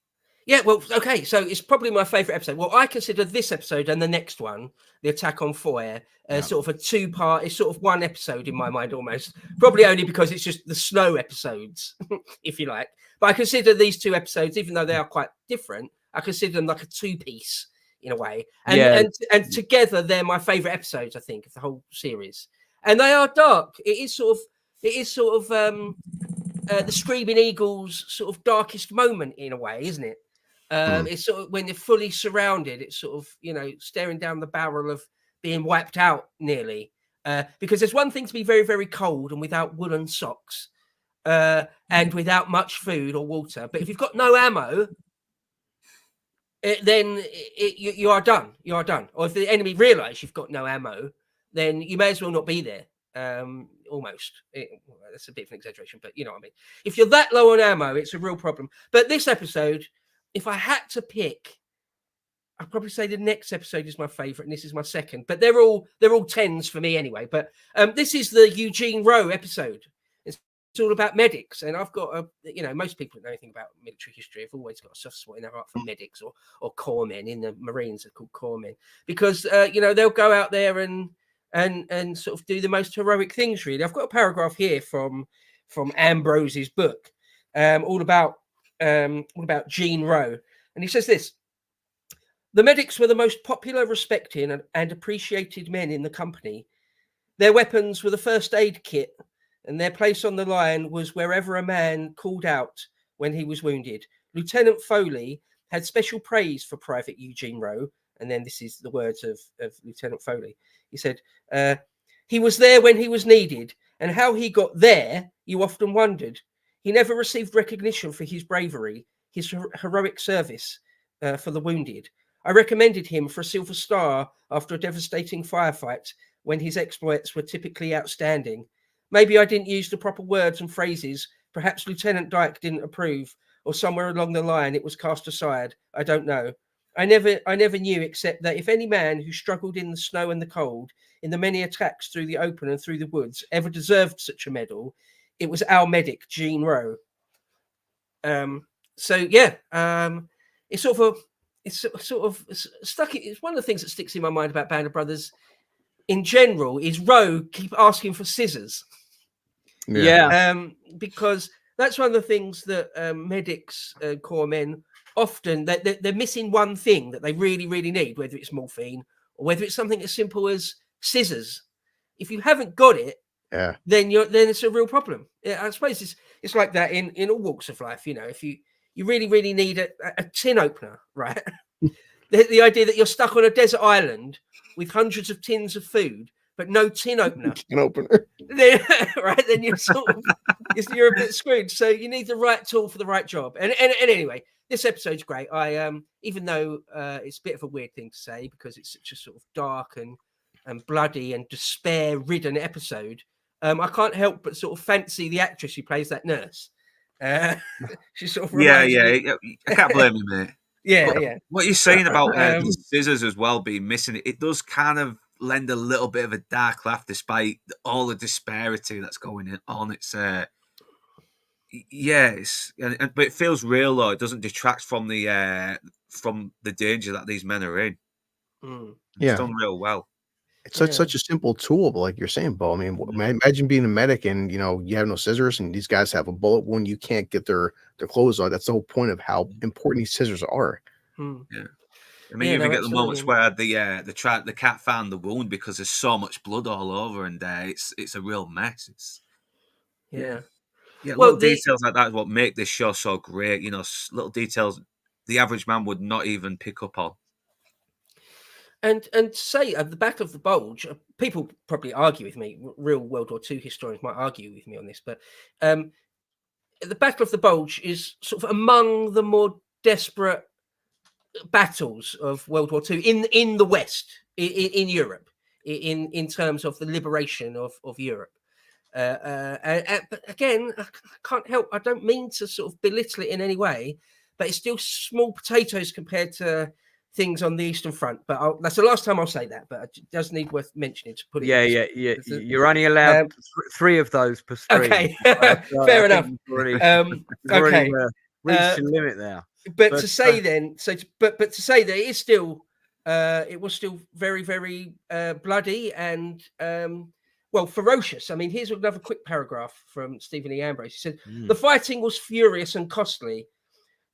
Yeah, well, okay, so it's probably my favourite episode. Well, I consider this episode and the next one, the attack on Foyer, sort of a two-part. It's sort of one episode in my mind almost. Probably only because it's just the snow episodes, if you like. But I consider these two episodes, even though they are quite different, I consider them like a two-piece in a way. And together, they're my favourite episodes, I think, of the whole series. And they are dark. It is sort of the Screaming Eagles' sort of darkest moment in a way, isn't it? It's sort of when they're fully surrounded, it's sort of, staring down the barrel of being wiped out nearly. Because there's one thing to be very, very cold and without woolen socks and without much food or water. But if you've got no ammo, then you are done. You are done. Or if the enemy realise you've got no ammo, then you may as well not be there. Almost. That's a bit of an exaggeration, but you know what I mean. If you're that low on ammo, it's a real problem. But this episode, if I had to pick, I'd probably say the next episode is my favorite, and this is my second. But they're all 10s for me anyway. But this is the Eugene Rowe episode. It's all about medics, and I've got most people that know anything about military history have always got a soft spot in their heart for medics or corpsmen. In the Marines, they're called corpsmen because they'll go out there and sort of do the most heroic things. Really, I've got a paragraph here from Ambrose's book, all about Gene Rowe, and he says this: the medics were the most popular, respected, and appreciated men in the company. Their weapons were the first aid kit, and their place on the line was wherever a man called out when he was wounded. Lieutenant Foley had special praise for Private Eugene Rowe, and then this is the words of Lieutenant Foley. He said, he was there when he was needed, and how he got there, you often wondered. He never received recognition for his bravery, his heroic service for the wounded. I recommended him for a Silver Star after a devastating firefight when his exploits were typically outstanding. Maybe I didn't use the proper words and phrases. Perhaps Lieutenant Dyke didn't approve, or somewhere along the line it was cast aside. I don't know. I never knew, except that if any man who struggled in the snow and the cold, in the many attacks through the open and through the woods, ever deserved such a medal, it was our medic, Gene Rowe. It's sort of stuck. It's one of the things that sticks in my mind about Band of Brothers in general is Rowe keep asking for scissors. Because that's one of the things that medics, corpsmen, often they're missing one thing that they really, really need, whether it's morphine or whether it's something as simple as scissors. If you haven't got it, then it's a real problem. I suppose it's like that in all walks of life. If you really, really need a tin opener, right? the idea that you're stuck on a desert island with hundreds of tins of food, but no tin opener. Can opener. Then, right, then you're you're a bit screwed. So you need the right tool for the right job. And anyway, this episode's great. I even though it's a bit of a weird thing to say because it's such a sort of dark and bloody and despair-ridden episode, I can't help but sort of fancy the actress who plays that nurse. She sort of reminds me. I can't blame you, mate. Yeah. What you're saying about the scissors as well being missing, it does kind of lend a little bit of a dark laugh despite all the disparity that's going on. It's but it feels real though. It doesn't detract from the danger that these men are in. It's done real well. It's such a simple tool, but like you're saying, Bo, I mean, imagine being a medic and you have no scissors, and these guys have a bullet wound. You can't get their clothes on. That's the whole point of how important these scissors are. Yeah, I mean, you even get the moments where the cat found the wound because there's so much blood all over, and it's a real mess. Little details like that is what make this show so great. Little details the average man would not even pick up on. And to say the Battle of the Bulge, people probably argue with me. Real World War II historians might argue with me on this, but the Battle of the Bulge is sort of among the more desperate battles of World War II in the West, in Europe, in terms of the liberation of Europe. But again, I can't help. I don't mean to sort of belittle it in any way, but it's still small potatoes compared to things on the Eastern Front, but that's the last time I'll say that. But it does need worth mentioning to put it. Yeah. You're only allowed 3 of those per stream. Okay, fair enough. Already reached the limit there. But to say then, but to say that it is still, it was still very, very bloody and ferocious. I mean, here's another quick paragraph from Stephen E. Ambrose. He said, "The fighting was furious and costly.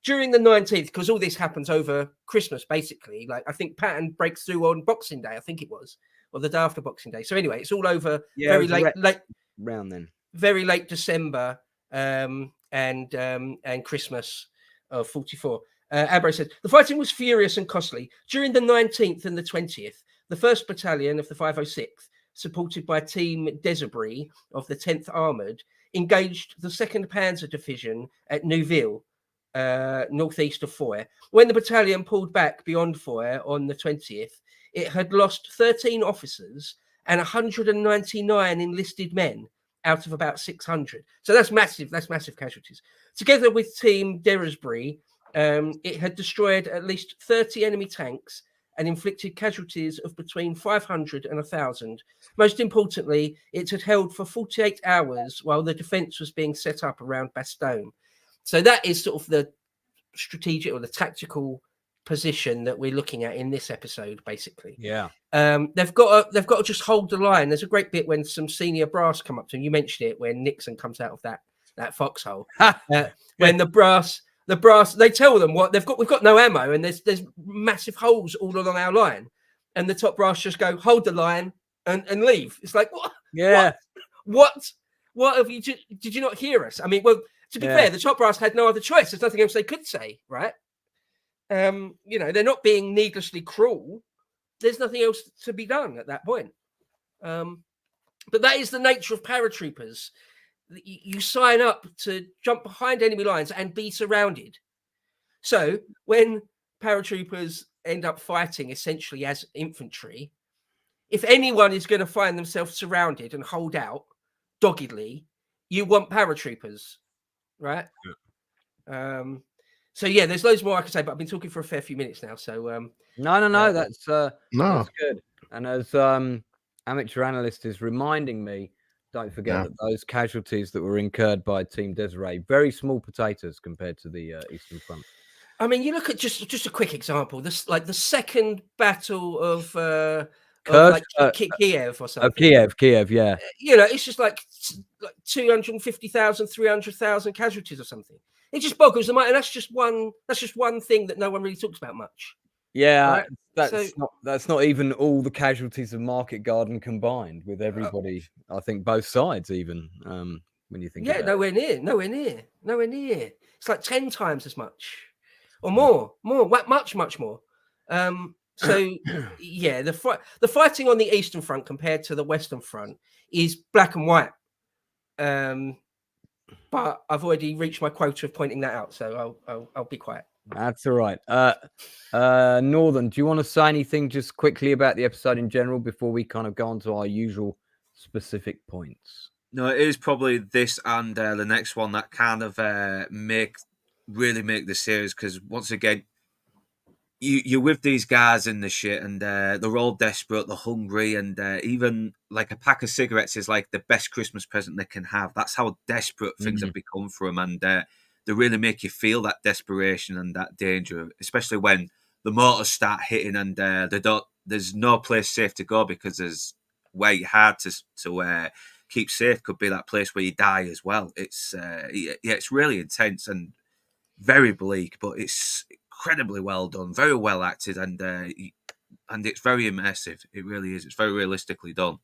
During the 19th, because all this happens over Christmas, basically. Like, I think Patton breaks through on Boxing Day, I think it was, or the day after Boxing Day. So anyway, it's all over very late round then, very late December, and Christmas of 44. Ambrose said, the fighting was furious and costly. During the 19th and the 20th, the 1st Battalion of the 506th, supported by Team Desabry of the 10th Armoured, engaged the 2nd Panzer Division at Neuville, northeast of Foy. When the battalion pulled back beyond Foy on the 20th, it had lost 13 officers and 199 enlisted men out of about 600. So that's massive. That's massive casualties. Together with Team Desabry, it had destroyed at least 30 enemy tanks and inflicted casualties of between 500 and 1,000. Most importantly, it had held for 48 hours while the defence was being set up around Bastogne. So that is sort of the strategic or the tactical position that we're looking at in this episode, basically. Yeah. They've got to just hold the line. There's a great bit when some senior brass come up to them. You mentioned it when Nixon comes out of that foxhole. When the brass, they tell them what they've got. We've got no ammo, and there's massive holes all along our line. And the top brass just go, hold the line and leave. It's like, what? Yeah. What have you? Did you not hear us? I mean, well, to be fair, the top brass had no other choice. There's nothing else they could say, right? They're not being needlessly cruel. There's nothing else to be done at that point. But that is the nature of paratroopers. You sign up to jump behind enemy lines and be surrounded. So when paratroopers end up fighting essentially as infantry, if anyone is going to find themselves surrounded and hold out doggedly, you want paratroopers, right? Yeah. So yeah, there's loads more I could say, but I've been talking for a fair few minutes now. So no, that's good. And as amateur analyst is reminding me, don't forget that those casualties that were incurred by Team Desiree, very small potatoes compared to the Eastern Front. I mean, you look at just a quick example. This like the second battle of Kiev or something. Kiev, yeah. It's just like 250,000, 300,000 casualties or something. It just boggles the mind, and that's just one thing that no one really talks about much. Yeah, right? That's not even all the casualties of Market Garden combined with everybody. I think both sides, even when you think. Yeah, nowhere near. It's like 10 times as much, or more, much more. So yeah, the fighting on the Eastern Front compared to the Western Front is black and white. But I've already reached my quota of pointing that out, so I'll be quiet. That's all right. Northern, do you want to say anything just quickly about the episode in general before we kind of go on to our usual specific points? No, it is probably this and the next one that kind of really make the series, because once again, you're with these guys in the shit, and they're all desperate, they're hungry, and even like a pack of cigarettes is like the best Christmas present they can have. That's how desperate things have become for them, and they really make you feel that desperation and that danger, especially when the mortars start hitting and there's no place safe to go, because there's where you hard to keep safe could be that place where you die as well. It's it's really intense and very bleak, but it's incredibly well done, very well acted, and it's very immersive. It really is. It's very realistically done.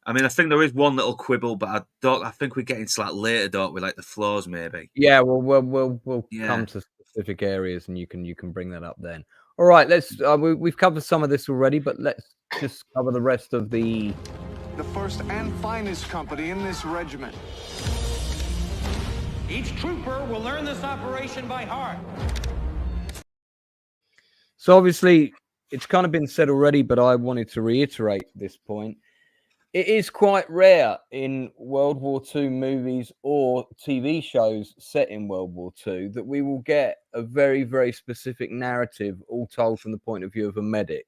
I mean, I think there is one little quibble, but I think we get into that later, don't we? Like the floors, maybe. Yeah, we'll come to specific areas, and you can bring that up then. All right, let's. We've covered some of this already, but let's just cover the rest of the first and finest company in this regiment. Each trooper will learn this operation by heart. So obviously, it's kind of been said already, but I wanted to reiterate this point. It is quite rare in World War II movies or TV shows set in World War II that we will get a very, very specific narrative, all told from the point of view of a medic.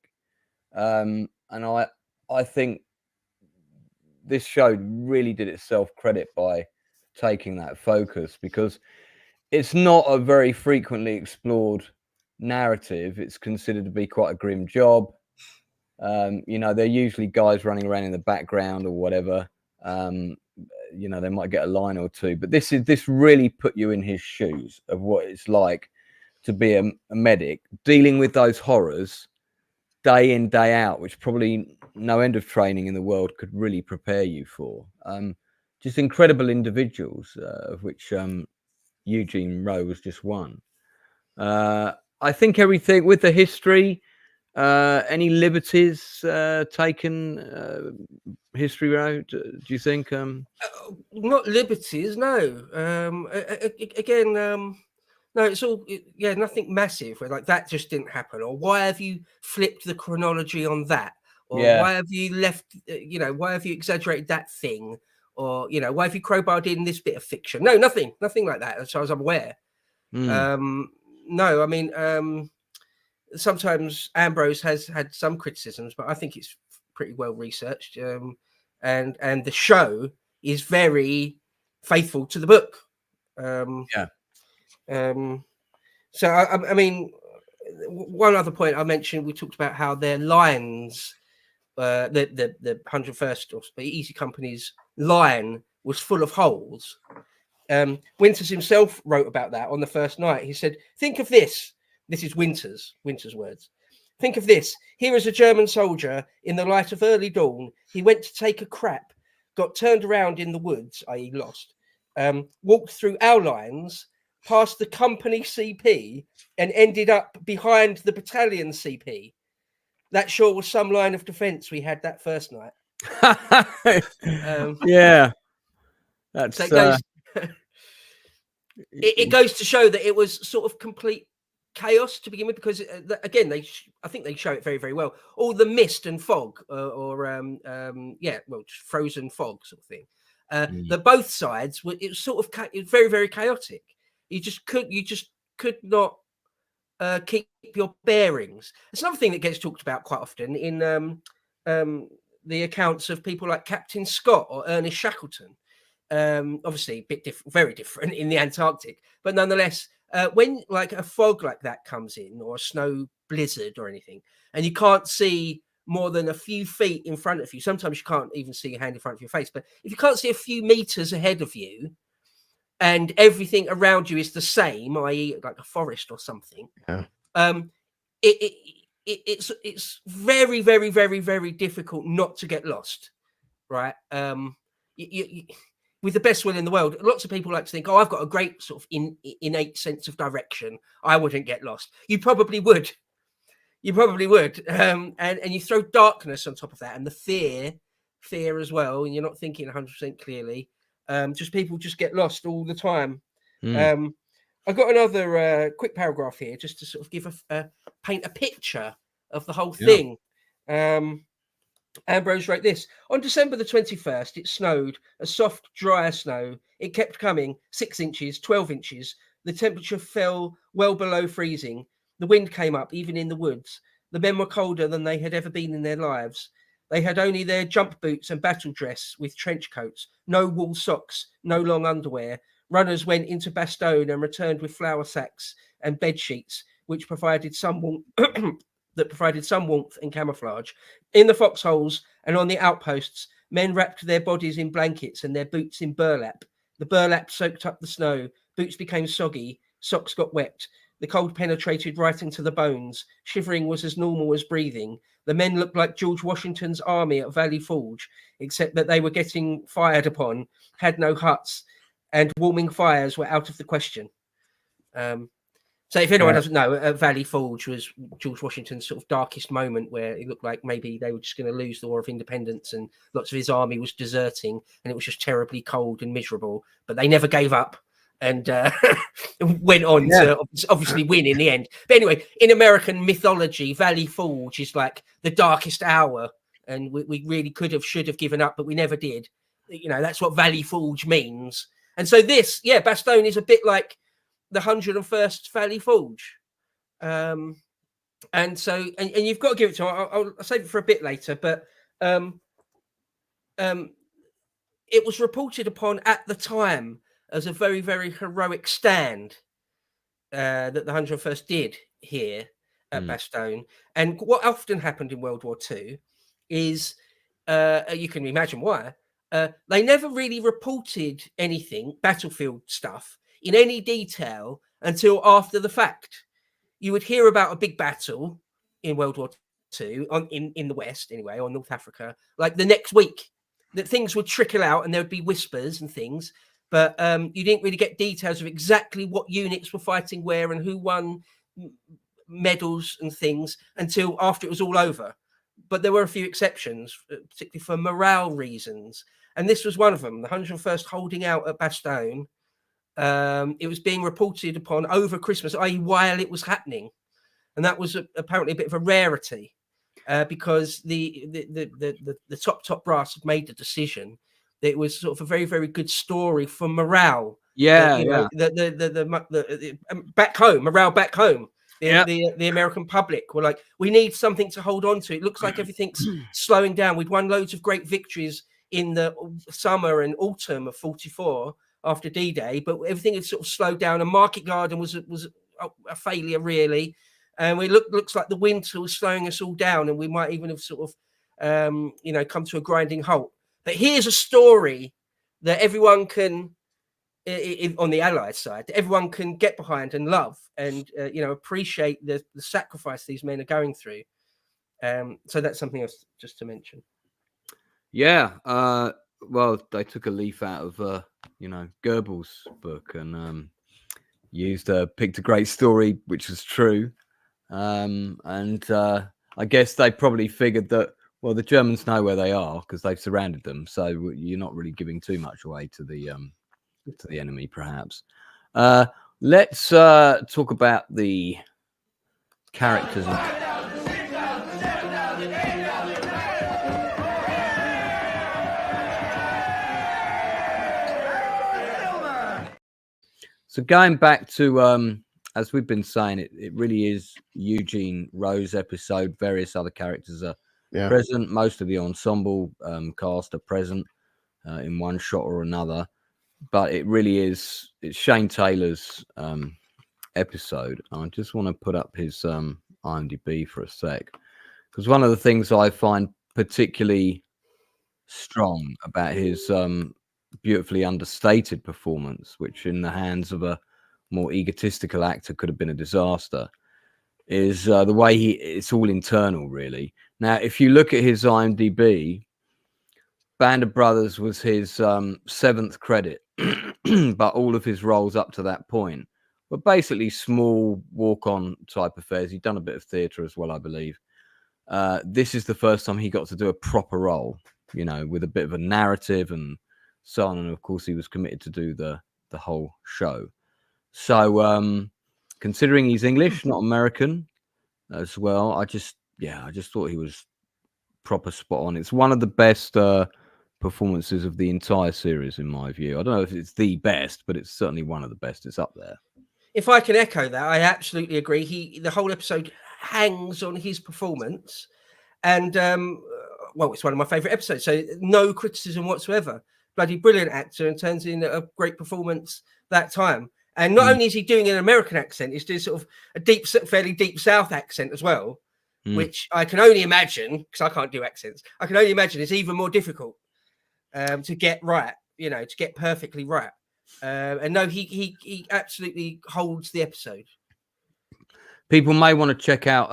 And I think this show really did itself credit by taking that focus, because it's not a very frequently explored narrative. It's considered to be quite a grim job. They're usually guys running around in the background or whatever. They might get a line or two, but this really put you in his shoes of what it's like to be a medic, dealing with those horrors day in, day out, which probably no end of training in the world could really prepare you for. Just incredible individuals, of which Eugene Rowe was just one. I think everything with the history, any liberties taken history road, do you think? Not liberties, no. No, it's all nothing massive where like that just didn't happen, or why have you flipped the chronology on that, or why have you left, why have you exaggerated that thing, or why have you crowbarred in this bit of fiction? No, nothing like that as far as I'm aware. No, I mean, sometimes Ambrose has had some criticisms, but I think it's pretty well researched. And the show is very faithful to the book. So I mean, one other point I mentioned, we talked about how their lines, the 101st or Easy Company's line was full of holes. Winters himself wrote about that on the first night. He said, "Think of this." This is Winters' words. "Think of this. Here is a German soldier in the light of early dawn. He went to take a crap, got turned around in the woods, i.e. lost, walked through our lines, past the company CP, and ended up behind the battalion CP. That sure was some line of defense we had that first night." Yeah. That's so it goes to show that it was sort of complete chaos to begin with, because again, I think they show it very, very well. All the mist and fog, just frozen fog sort of thing. The both sides it was sort of it was very, very chaotic. You just could not keep your bearings. It's another thing that gets talked about quite often in the accounts of people like Captain Scott or Ernest Shackleton. Obviously a bit different, very different in the Antarctic, but nonetheless, when like a fog like that comes in, or a snow blizzard or anything, and you can't see more than a few feet in front of you, sometimes you can't even see your hand in front of your face, but if you can't see a few meters ahead of you and everything around you is the same, i.e. like a forest or something, it's very, very, very, very difficult not to get lost, right? With the best will in the world, lots of people like to think, "Oh, I've got a great sort of innate sense of direction. I wouldn't get lost." You probably would. You probably would. And you throw darkness on top of that, and the fear as well, and you're not thinking 100% clearly. Just people just get lost all the time. I've got another quick paragraph here just to sort of give paint a picture of the whole thing. Ambrose wrote this: on December the 21st, it snowed, a soft, dry snow. It kept coming, 6 inches, 12 inches. The temperature fell well below freezing. The wind came up, even in the woods. The men were colder than they had ever been in their lives. They had only their jump boots and battle dress with trench coats, no wool socks, no long underwear. Runners went into Bastogne and returned with flour sacks and bed sheets, which provided some warmth, and camouflage. In the foxholes and on the outposts, men wrapped their bodies in blankets and their boots in burlap. The burlap soaked up the snow. Boots became soggy. Socks got wet. The cold penetrated right into the bones. Shivering was as normal as breathing. The men looked like George Washington's army at Valley Forge, except that they were getting fired upon, had no huts, and warming fires were out of the question. So if anyone doesn't know, Valley Forge was George Washington's sort of darkest moment, where it looked like maybe they were just going to lose the War of Independence and lots of his army was deserting and it was just terribly cold and miserable. But they never gave up and went on to obviously win in the end. But anyway, in American mythology, Valley Forge is like the darkest hour, and we really could have, should have given up, but we never did. You know, that's what Valley Forge means. And so this, Bastogne is a bit like the 101st Valley Forge. And so, and you've got to give it to him. I'll save it for a bit later, but it was reported upon at the time as a very, very heroic stand that the 101st did here at Bastogne. And what often happened in World War II is, you can imagine why, they never really reported anything, battlefield stuff, in any detail until after the fact. You would hear about a big battle in World War II, in the West anyway, or North Africa, like the next week. That things would trickle out and there would be whispers and things, but you didn't really get details of exactly what units were fighting where and who won medals and things until after it was all over. But there were a few exceptions, particularly for morale reasons. And this was one of them, the 101st holding out at Bastogne. It was being reported upon over Christmas, i.e. while it was happening. And that was apparently a bit of a rarity because the top brass had made the decision that it was sort of a very, very good story for morale. The back home, morale back home. The American public were like, we need something to hold on to. It looks like everything's slowing down. We'd won loads of great victories in the summer and autumn of 44 after D-Day, but everything had sort of slowed down. And Market Garden was a failure, really. And we looks like the winter was slowing us all down, and we might even have sort of, come to a grinding halt. But here's a story that everyone can, on the Allied side, everyone can get behind and love, and appreciate the sacrifice these men are going through. So that's something else just to mention. Yeah. Well, they took a leaf out of Goebbels' book and picked a great story, which was true. And I guess they probably figured that, well, the Germans know where they are because they've surrounded them, so you're not really giving too much away to the enemy, perhaps. Let's talk about the characters. So going back to, as we've been saying, it really is Eugene Rowe's episode. Various other characters are present. Most of the ensemble cast are present in one shot or another. But it really it's Shane Taylor's episode. I just want to put up his IMDb for a sec. Because one of the things I find particularly strong about his beautifully understated performance, which in the hands of a more egotistical actor could have been a disaster, is the way it's all internal, really. Now, if you look at his IMDb, Band of Brothers was his 7th credit, but all of his roles up to that point but basically small walk-on type affairs. He'd done a bit of theatre as well, I believe. This is the first time he got to do a proper role, you know, with a bit of a narrative and so on. And of course, he was committed to do the whole show. So, considering he's English, not American, as well, I just thought he was proper spot on. It's one of the best performances of the entire series, in my view. I don't know if it's the best, but it's certainly one of the best. It's up there. If I can echo that, I absolutely agree. The whole episode hangs on his performance, and well, it's one of my favourite episodes. So no criticism whatsoever. Bloody brilliant actor, and turns in a great performance that time. And not only is he doing an American accent, he's doing sort of a fairly deep South accent as well, which I can only imagine, because I can't do accents. I can only imagine it's even more difficult to get right, you know, to get perfectly right. And no, he absolutely holds the episode. People may want to check out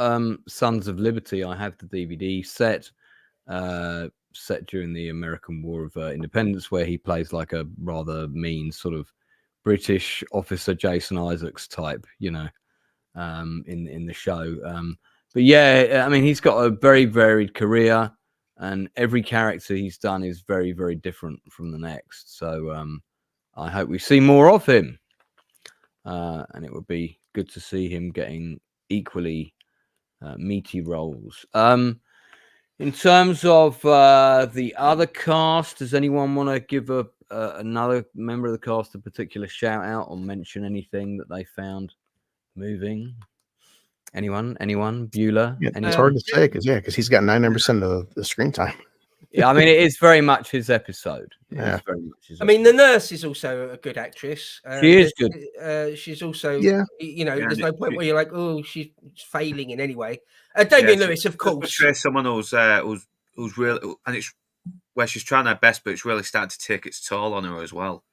Sons of Liberty. I have the DVD set during the American War of Independence, where he plays like a rather mean sort of British officer, Jason Isaacs type, you know, in the show. But yeah, I mean, he's got a very varied career, and every character he's done is very, very different from the next. So I hope we see more of him, and it would be good to see him getting equally meaty roles. In terms of the other cast, does anyone want to give another member of the cast a particular shout out or mention anything that they found moving? Anyone? Bueller? Yeah, it's hard to say because he's got 99% of the screen time. Yeah, I mean, it is very much his episode. I mean, the nurse is also a good actress. She is good. She's also, yeah. You know, there's no point where you're like, oh, she's failing in any way. Damien Lewis, of course. Someone who's really, and it's where she's trying her best, but it's really starting to take its toll on her as well.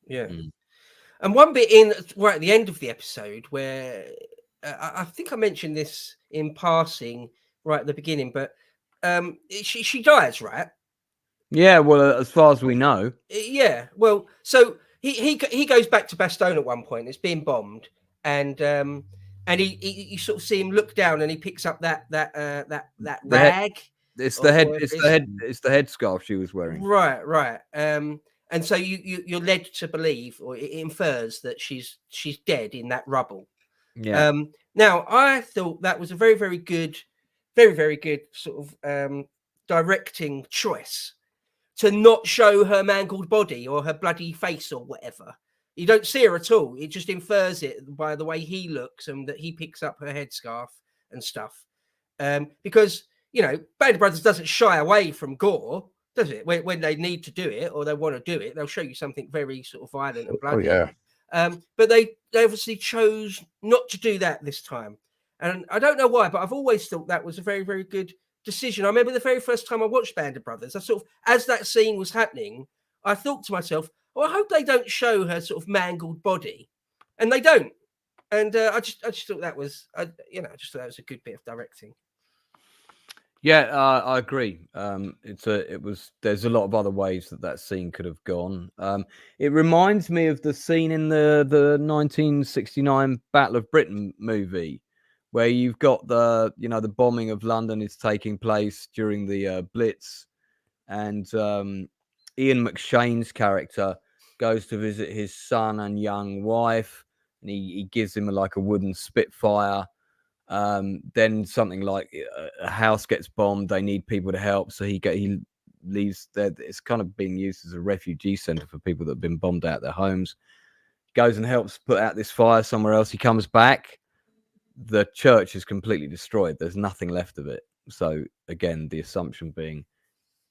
Yeah. And one bit right at the end of the episode where I think I mentioned this in passing right at the beginning, but she dies, right? Yeah, well, as far as we know. Yeah, well, so he goes back to Bastogne at one point. It's being bombed, and you sort of see him look down, and he picks up that rag. It's the headscarf she was wearing. Right. And so you're led to believe, or it infers that she's dead in that rubble. Yeah. Now I thought that was a very, very good sort of directing choice to not show her mangled body or her bloody face or whatever. You don't see her at all. It just infers it by the way he looks and that he picks up her headscarf and stuff. Because, you know, Band of Brothers doesn't shy away from gore, does it? When they need to do it or they want to do it, they'll show you something very sort of violent and bloody. Oh, yeah. But they obviously chose not to do that this time. And I don't know why, but I've always thought that was a very, very good decision. I remember the very first time I watched Band of Brothers, I sort of, as that scene was happening, I thought to myself, oh, I hope they don't show her sort of mangled body. And they don't. And I just thought that was, I just thought that was a good bit of directing. Yeah, I agree. There's a lot of other ways that scene could have gone. It reminds me of the scene in the 1969 Battle of Britain movie, where you've got the bombing of London is taking place during the Blitz, and Ian McShane's character goes to visit his son and young wife, and he gives him a wooden Spitfire. Then something like a house gets bombed. They need people to help, so he leaves there. It's kind of being used as a refugee center for people that have been bombed out of their homes. Goes and helps put out this fire somewhere else. He comes back. The church is completely destroyed. There's nothing left of it. So again, the assumption being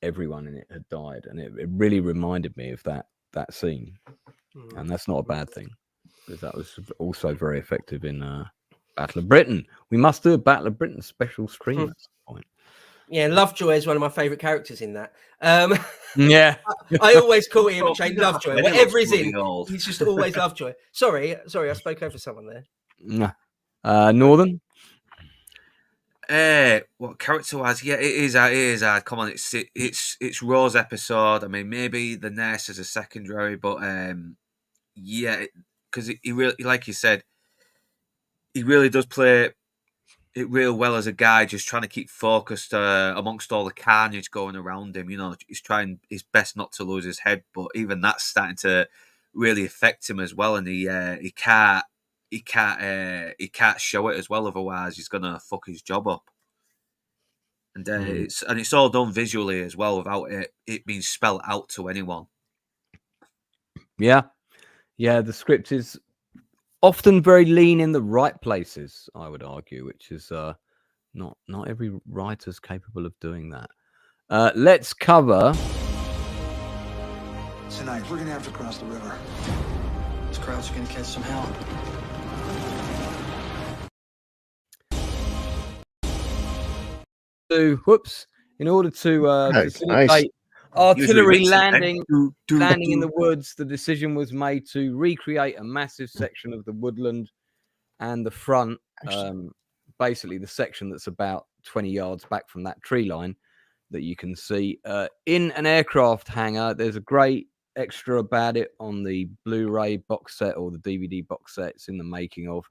everyone in it had died, and it really reminded me of that scene. And that's not a bad thing, because that was also very effective in Battle of Britain. We must do a Battle of Britain special stream at some point. Yeah, Lovejoy is one of my favourite characters in that. Yeah, I always call him Lovejoy. Whatever he's in, he's just always Lovejoy. Sorry, I spoke over someone there. Northern. What character-wise? Yeah, it is hard. Come on, it's Rose's episode. I mean, maybe the nurse is a secondary, but yeah, because he really, like you said, he really does play it real well as a guy just trying to keep focused amongst all the carnage going around him. You know, he's trying his best not to lose his head, but even that's starting to really affect him as well, and he can't show it as well, otherwise he's gonna fuck his job up. And it's all done visually as well, without it being spelled out to anyone. Yeah, the script is often very lean in the right places, I would argue, which is not every writer's capable of doing that. Let's cover. Tonight, we're gonna have to cross the river. These crowds are gonna catch some hell. In order to facilitate nice. artillery landing in the woods, the decision was made to recreate a massive section of the woodland and the front, basically the section that's about 20 yards back from that tree line that you can see in an aircraft hangar. There's a great extra about it on the Blu-ray box set or the DVD box set. It's in the making of,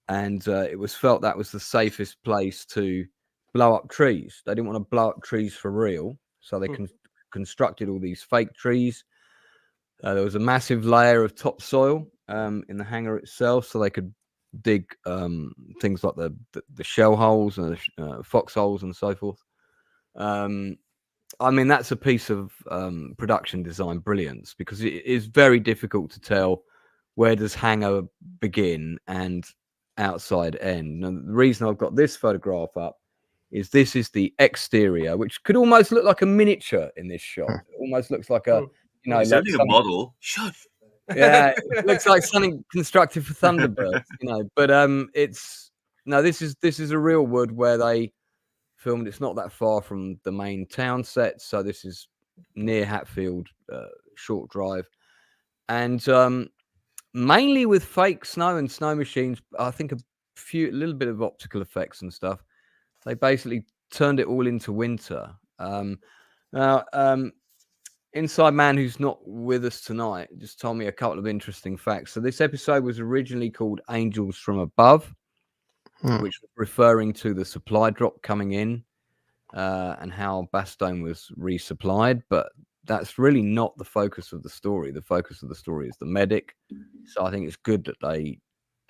and it was felt that was the safest place to blow up trees. They didn't want to blow up trees for real, so they constructed all these fake trees. There was a massive layer of topsoil in the hangar itself, so they could dig things like the shell holes and the foxholes and so forth. I mean, that's a piece of production design brilliance, because it is very difficult to tell where does hangar begin and outside end. And the reason I've got this photograph up is this is the exterior, which could almost look like a miniature in this shot. It almost looks like a, you know, it's like only a model. Shush. Yeah, it looks like something constructed for Thunderbirds, you know. But it's no, this is a real wood where they filmed. It's not that far from the main town set, so this is near Hatfield, short drive, and mainly with fake snow and snow machines. I think a little bit of optical effects and stuff. They basically turned it all into winter. Now, Inside Man, who's not with us tonight, just told me a couple of interesting facts. So this episode was originally called Angels from Above, which was referring to the supply drop coming in and how Bastogne was resupplied. But that's really not the focus of the story. The focus of the story is the medic. So I think it's good that they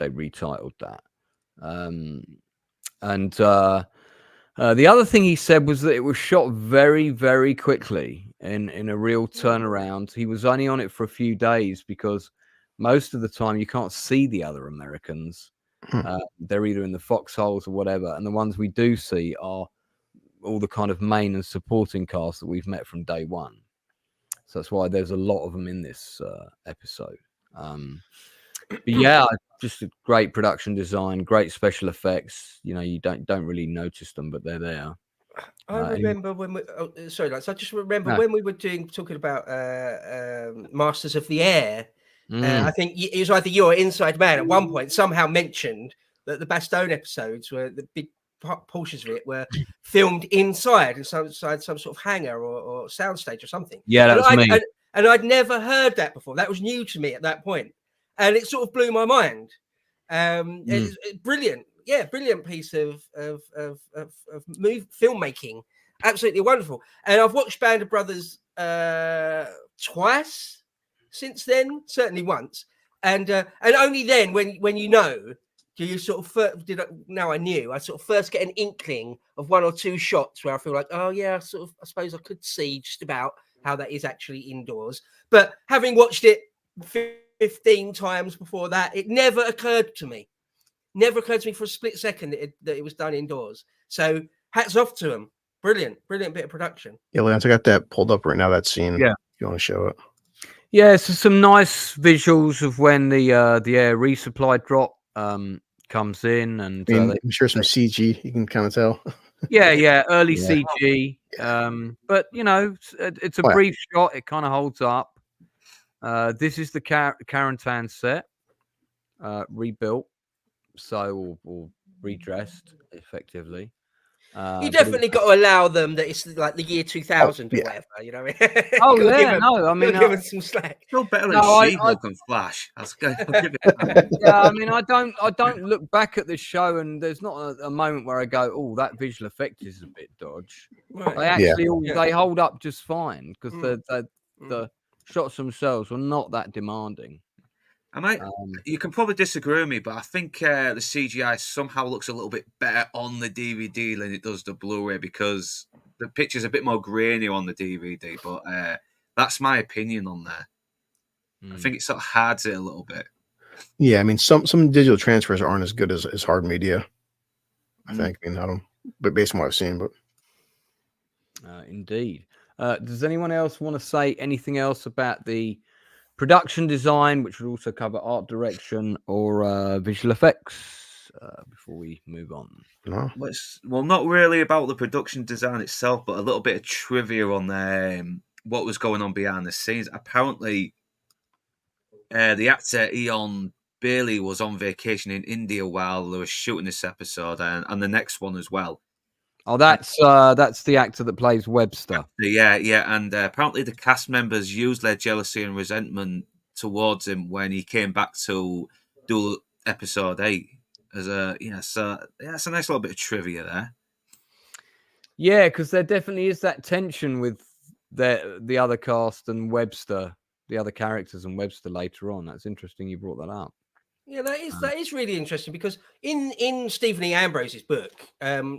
retitled that. The other thing he said was that it was shot very, very quickly in a real turnaround. He was only on it for a few days because most of the time you can't see the other Americans. They're either in the foxholes or whatever. And the ones we do see are all the kind of main and supporting cast that we've met from day one. So that's why there's a lot of them in this episode. But yeah, just a great production design, great special effects. You know, you don't really notice them, but they're there. I remember when we. Oh, sorry, Lance. I just remember when we were talking about Masters of the Air. I think it was either you or Inside Man at one point somehow mentioned that the Bastogne episodes were the big portions of it were filmed inside some sort of hangar or soundstage or something. Yeah, that's me. And I'd never heard that before. That was new to me at that point. And it sort of blew my mind. It's brilliant, brilliant piece of filmmaking, absolutely wonderful. And I've watched Band of Brothers twice since then, certainly once, and only then when you know, do you sort of now I knew I sort of first get an inkling of one or two shots where I feel like, oh yeah, I suppose I could see just about how that is actually indoors. But having watched it 15 times before that, it never occurred to me for a split second that it was done indoors. So hats off to them. Brilliant bit of production. Yeah, Lance, I got that pulled up right now, that scene. Yeah. If you want to show it. Yeah, so some nice visuals of when the air resupply drop comes in, and I'm sure some CG, you can kind of tell. Yeah, early CG. But you know, it's a brief shot. It kind of holds up. This is the Carentan set, rebuilt, or redressed effectively. You definitely got to allow them that it's like the year 2000 or yeah. whatever, you know. Oh Gotta give yeah, them- no, I mean, gotta give them some slack. Still better than No, She-Hulk and Flash. I'll give it that. yeah, I mean, I don't look back at this show and there's not a moment where I go, oh, that visual effect is a bit dodge. Right. They actually all Yeah. they hold up just fine because Mm. the shots themselves were not that demanding. You can probably disagree with me, but I think the CGI somehow looks a little bit better on the DVD than it does the Blu-ray because the picture's a bit more grainy on the DVD. But that's my opinion on there. I think it sort of hards it a little bit. Yeah, I mean, some digital transfers aren't as good as hard media. I think. I mean, I don't, but based on what I've seen, but indeed. Does anyone else want to say anything else about the production design, which would also cover art direction or visual effects, before we move on? no. Well, not really about the production design itself, but a little bit of trivia on what was going on behind the scenes. Apparently, the actor Ian Bailey was on vacation in India while they were shooting this episode and the next one as well. Oh, that's the actor that plays Webster. Yeah, and apparently the cast members used their jealousy and resentment towards him when he came back to do episode 8. So it's a nice little bit of trivia there. Yeah, because there definitely is that tension with the other cast and Webster, the other characters and Webster later on. That's interesting you brought that up. Yeah, that is really interesting because in Stephen E. Ambrose's book,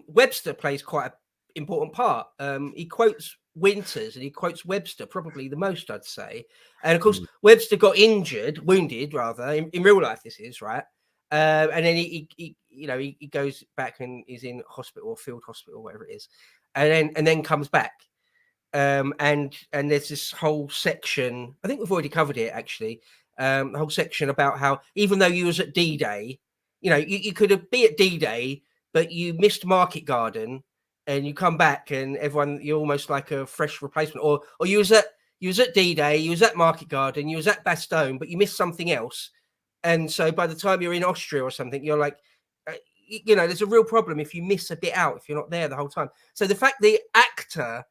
Webster plays quite an important part. He quotes Winters and he quotes Webster probably the most, I'd say. And of course, Webster got wounded rather in real life. This is right, and then he goes back and is in hospital or field hospital, whatever it is, and then comes back. And there's this whole section. I think we've already covered it actually. The whole section about how even though you was at D-Day, you could be at D-Day, but you missed Market Garden, and you come back and you're almost like a fresh replacement. Or you was at D-Day, you was at Market Garden, you was at Bastogne, but you missed something else. And so by the time you're in Austria or something, you're like, there's a real problem if you miss a bit out, if you're not there the whole time. So the fact the actor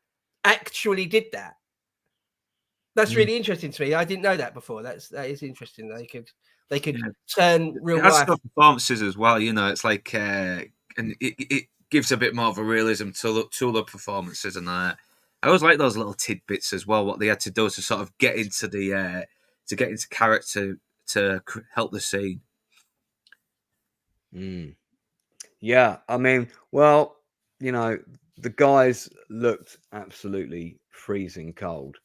actually did that, that's really interesting to me. I didn't know that before. That is interesting. They could turn real life performances as well. It's like and it gives a bit more of a realism to the performances, and I always like those little tidbits as well. What they had to do to sort of get into character to help the scene. Yeah, I mean, well, the guys looked absolutely freezing cold.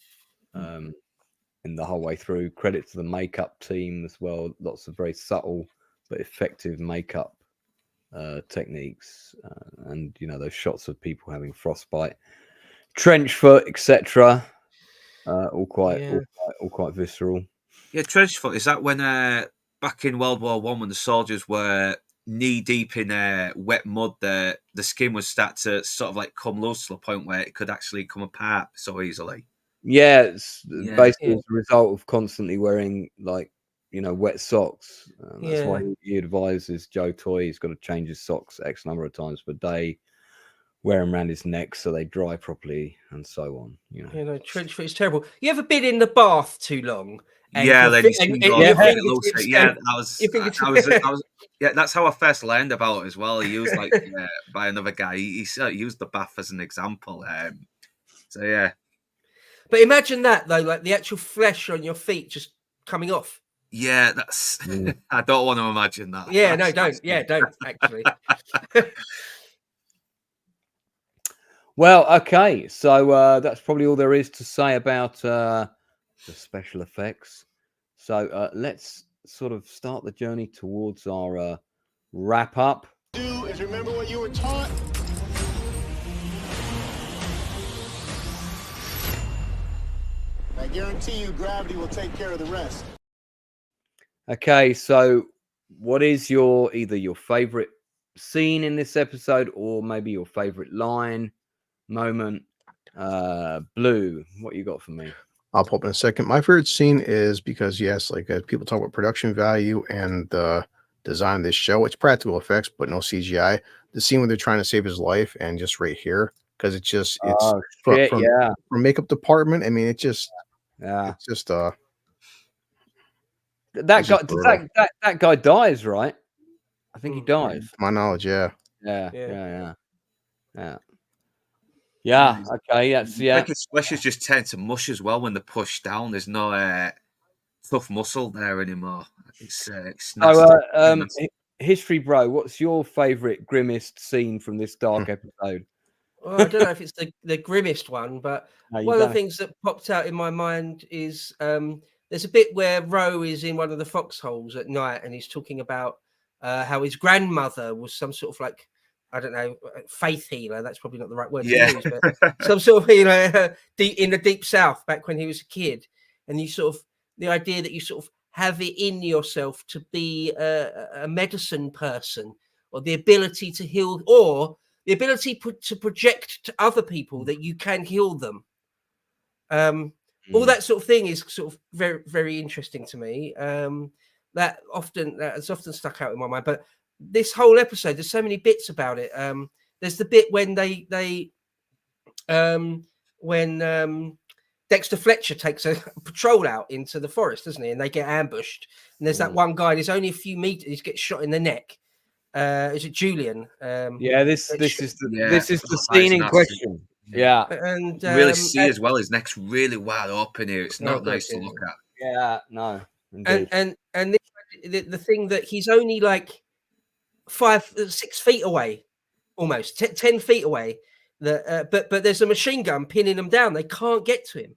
In the whole way through. Credit to the makeup team as well. Lots of very subtle but effective makeup techniques, and those shots of people having frostbite, trench foot, etc. All quite visceral. Yeah, trench foot, is that when back in World War I when the soldiers were knee deep in wet mud, the skin would start to sort of like come loose to the point where it could actually come apart so easily. Yeah, it's basically as a result of constantly wearing wet socks. That's why he advises Joe Toy he's got to change his socks X number of times per day, wear them around his neck so they dry properly, and so on. Trench foot is terrible. You ever been in the bath too long? That's how I first learned about it as well. He used by another guy. He used the bath as an example. So yeah. But imagine that though, like the actual flesh on your feet just coming off. Yeah, that's. I don't want to imagine that. Yeah, no, don't. Yeah, don't actually. Well, okay, so that's probably all there is to say about the special effects. So let's sort of start the journey towards our wrap up. Do is remember what you were taught. I guarantee you gravity will take care of the rest. Okay, so what is either your favorite scene in this episode or maybe your favorite line, moment? Blue, what you got for me? I'll pop in a second. My favorite scene is because, yes, people talk about production value and the design of this show. It's practical effects, but no CGI. the scene where they're trying to save his life, and just right here, because it's just Oh, from, shit, from yeah. from makeup department. I mean, Yeah. it's just That it's guy, just brutal. that guy dies, right? I think he Mm. dies. To my knowledge, yeah. Yeah. Yeah, Okay. That's like his flesh is just turned to mush as well when they're pushed down. There's no tough muscle there anymore. It's nasty. So, history, bro. What's your favorite grimmest scene from this dark episode? Well, I don't know if it's the grimmest one, but No, you one of the don't. things that popped out in my mind is there's a bit where Ro is in one of the foxholes at night, and he's talking about how his grandmother was some sort of like, I don't know, faith healer. That's probably not the right word to use, but some sort of, deep in the deep south back when he was a kid. And you sort of, the idea that you sort of have it in yourself to be a medicine person, or the ability to heal, or the ability to project to other people that you can heal them. All that sort of thing is sort of very, very interesting to me. That's often stuck out in my mind. But this whole episode, there's so many bits about it. There's the bit when when Dexter Fletcher takes a patrol out into the forest, doesn't he? And they get ambushed. And there's that one guy. There's only a few meters. He gets shot in the neck. Is it Julian? This is the scene in question. Yeah, and really see as well. His neck's really wide open here. It's not nice to look at. Yeah, no. Indeed. And the thing that he's only like 6 feet away, almost 10 feet away. But there's a machine gun pinning them down. They can't get to him.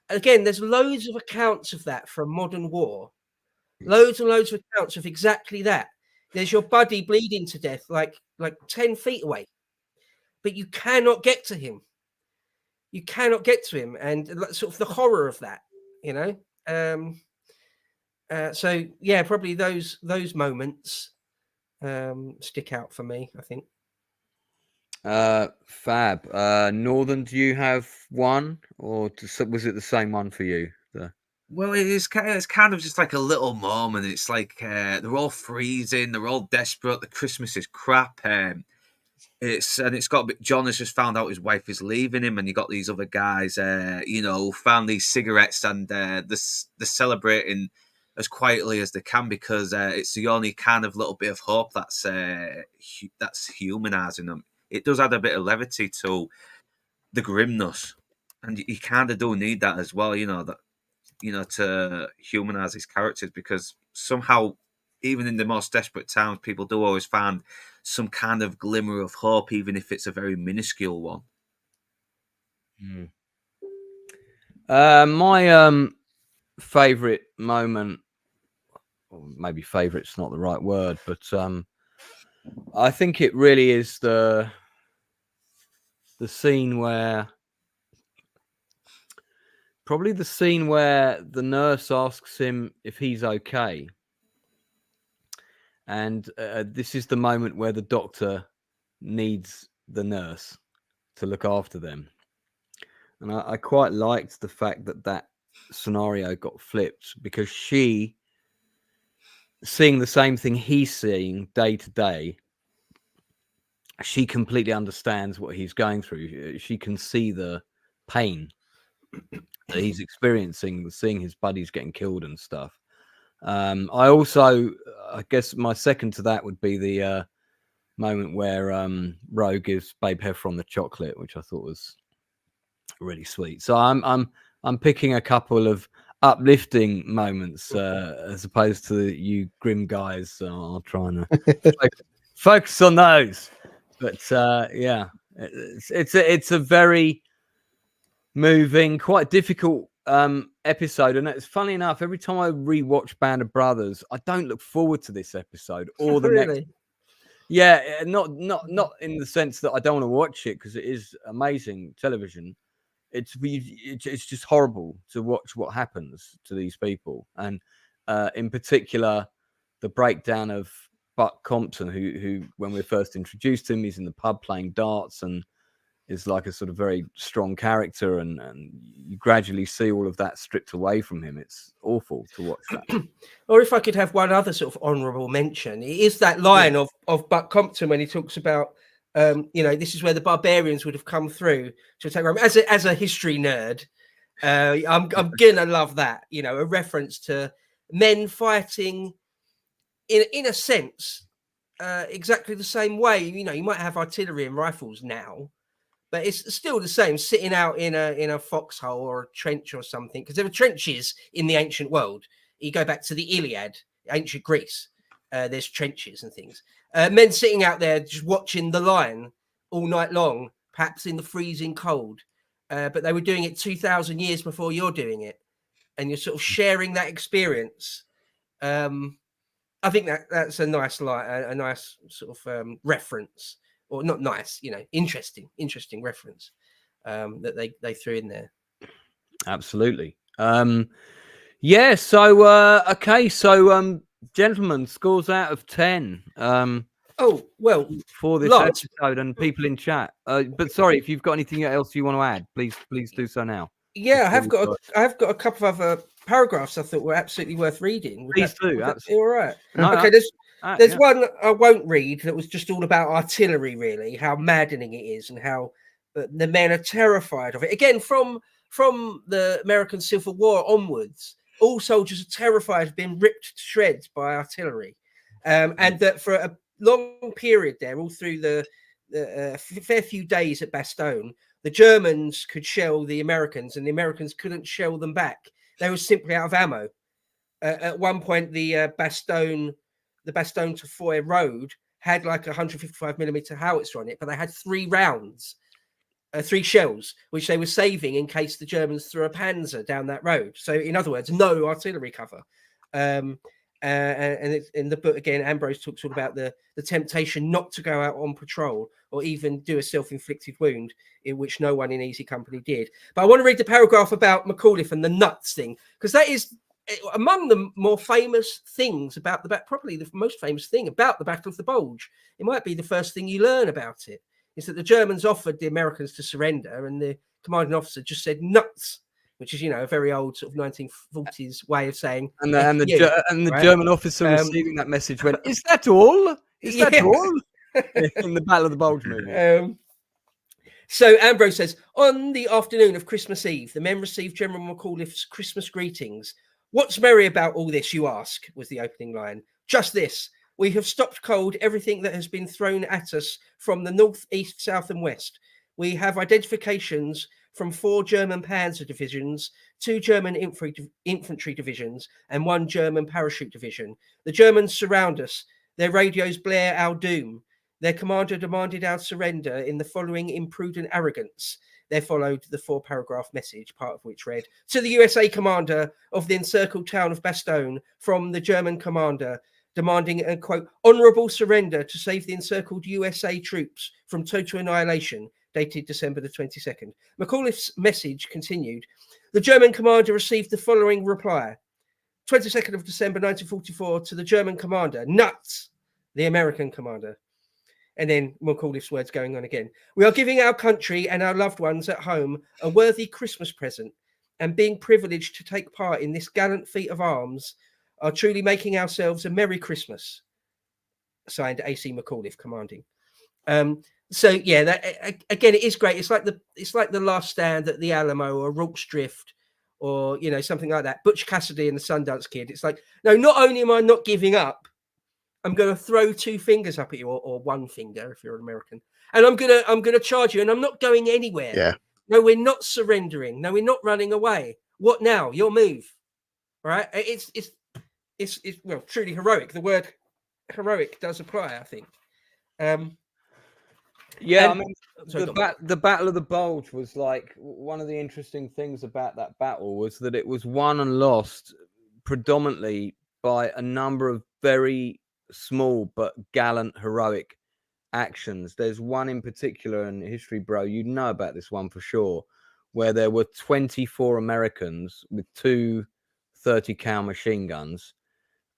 Again, there's loads of accounts of that from modern war. Loads and loads of accounts of exactly that. There's your buddy bleeding to death, like 10 feet away, but you cannot get to him. You cannot get to him, and sort of the horror of that, So yeah, probably those moments stick out for me, I think. Fab. Northern, do you have one, or was it the same one for you? Well, it's kind of just like a little moment. It's like they're all freezing, they're all desperate. The Christmas is crap. It's got John has just found out his wife is leaving him, and you got these other guys, who found these cigarettes, and they're celebrating as quietly as they can because it's the only kind of little bit of hope that's humanizing them. It does add a bit of levity to the grimness, and you kind of do need that as well. To humanize these characters, because somehow, even in the most desperate times, people do always find some kind of glimmer of hope, even if it's a very minuscule one. My favorite moment, or maybe favorite's not the right word, but I think it really is the scene where the nurse asks him if he's okay. And this is the moment where the doctor needs the nurse to look after them. And I quite liked the fact that scenario got flipped, because she, seeing the same thing he's seeing day to day, she completely understands what he's going through. She can see the pain that he's experiencing, seeing his buddies getting killed and stuff. I guess my second to that would be the moment where Ro gives Babe Heffron the chocolate, which I thought was really sweet. So I'm picking a couple of uplifting moments as opposed to you grim guys. I'll try and focus on those. But yeah, it's a very moving, quite difficult episode, and it's funny enough, every time I rewatch Band of Brothers, I don't look forward to this episode or the Really? next. Yeah, not in the sense that I don't want to watch it, because it is amazing television. It's just horrible to watch what happens to these people, and in particular the breakdown of Buck Compton, who when we first introduced him, he's in the pub playing darts and is like a sort of very strong character, and you gradually see all of that stripped away from him. It's awful to watch that. Or if I could have one other sort of honourable mention, it is that line of Buck Compton when he talks about This is where the barbarians would have come through to attack Rome. As a history nerd, I'm gonna love that. A reference to men fighting in a sense exactly the same way. You might have artillery and rifles now, but it's still the same, sitting out in a foxhole or a trench or something, because there were trenches in the ancient world. You go back to the Iliad, ancient Greece, there's trenches and things. Men sitting out there just watching the line all night long, perhaps in the freezing cold, but they were doing it 2,000 years before you're doing it, and you're sort of sharing that experience. I think that's a nice a nice sort of reference. Or not nice, interesting reference that they threw in there. Absolutely. Yeah. So okay. So gentlemen, scores out of 10. Oh well, for this episode and people in chat. But sorry, if you've got anything else you want to add, please do so now. Yeah, I have got a couple of other paragraphs I thought were absolutely worth reading. Please do. All right. No, okay. There's one I won't read that was just all about artillery, really, how maddening it is, and how the men are terrified of it. Again, from the American Civil War onwards, all soldiers are terrified of being ripped to shreds by artillery, and that for a long period there, all through the fair few days at Bastogne, the Germans could shell the Americans, and the Americans couldn't shell them back. They were simply out of ammo. At one point, the Bastogne to Foy road had like a 155mm howitzer on it, but they had 3 shells, which they were saving in case the Germans threw a panzer down that road. So, in other words, no artillery cover. And it's in the book again, Ambrose talks all about the temptation not to go out on patrol or even do a self-inflicted wound, in which no one in Easy Company did. But I want to read the paragraph about McAuliffe and the nuts thing, because that is among the more famous things about probably the most famous thing about the Battle of the Bulge. It might be the first thing you learn about it, is that the Germans offered the Americans to surrender, and the commanding officer just said nuts, which is, a very old sort of 1940s way of saying. And the right? German officer receiving that message went, "Is that all? Is that all?" In the Battle of the Bulge movie. So Ambrose says, on the afternoon of Christmas Eve, the men received General McAuliffe's Christmas greetings. "What's merry about all this, you ask?" was the opening line. "Just this. We have stopped cold everything that has been thrown at us from the north, east, south, and west. We have identifications from 4 German panzer divisions, 2 German infantry divisions, and 1 German parachute division. The Germans surround us. Their radios blare our doom. Their commander demanded our surrender in the following imprudent arrogance." There followed the 4-paragraph message, part of which read, "To the USA commander of the encircled town of Bastogne, from the German commander, demanding a, quote, honourable surrender to save the encircled USA troops from total annihilation," dated December the 22nd. McAuliffe's message continued. "The German commander received the following reply. 22nd of December 1944, to the German commander, nuts, the American commander." And then McAuliffe's words going on again. "We are giving our country and our loved ones at home a worthy Christmas present, and being privileged to take part in this gallant feat of arms, are truly making ourselves a Merry Christmas." Signed, A.C. McAuliffe, commanding. So yeah, that again, it is great. It's like the Last Stand at the Alamo or Rorke's Drift, or something like that. Butch Cassidy and the Sundance Kid. It's like, no, not only am I not giving up, I'm going to throw 2 fingers up at you, or 1 finger if you're an American, and I'm gonna charge you, and I'm not going anywhere. Yeah. No, we're not surrendering. No, we're not running away. What now? Your move. All right. It's well, truly heroic. The word heroic does apply, I think. Yeah, I mean, the Battle of the Bulge was like, one of the interesting things about that battle was that it was won and lost predominantly by a number of very small but gallant, heroic actions. There's one in particular in history, bro, you'd know about this one for sure, where there were 24 Americans with 2 30 cal machine guns.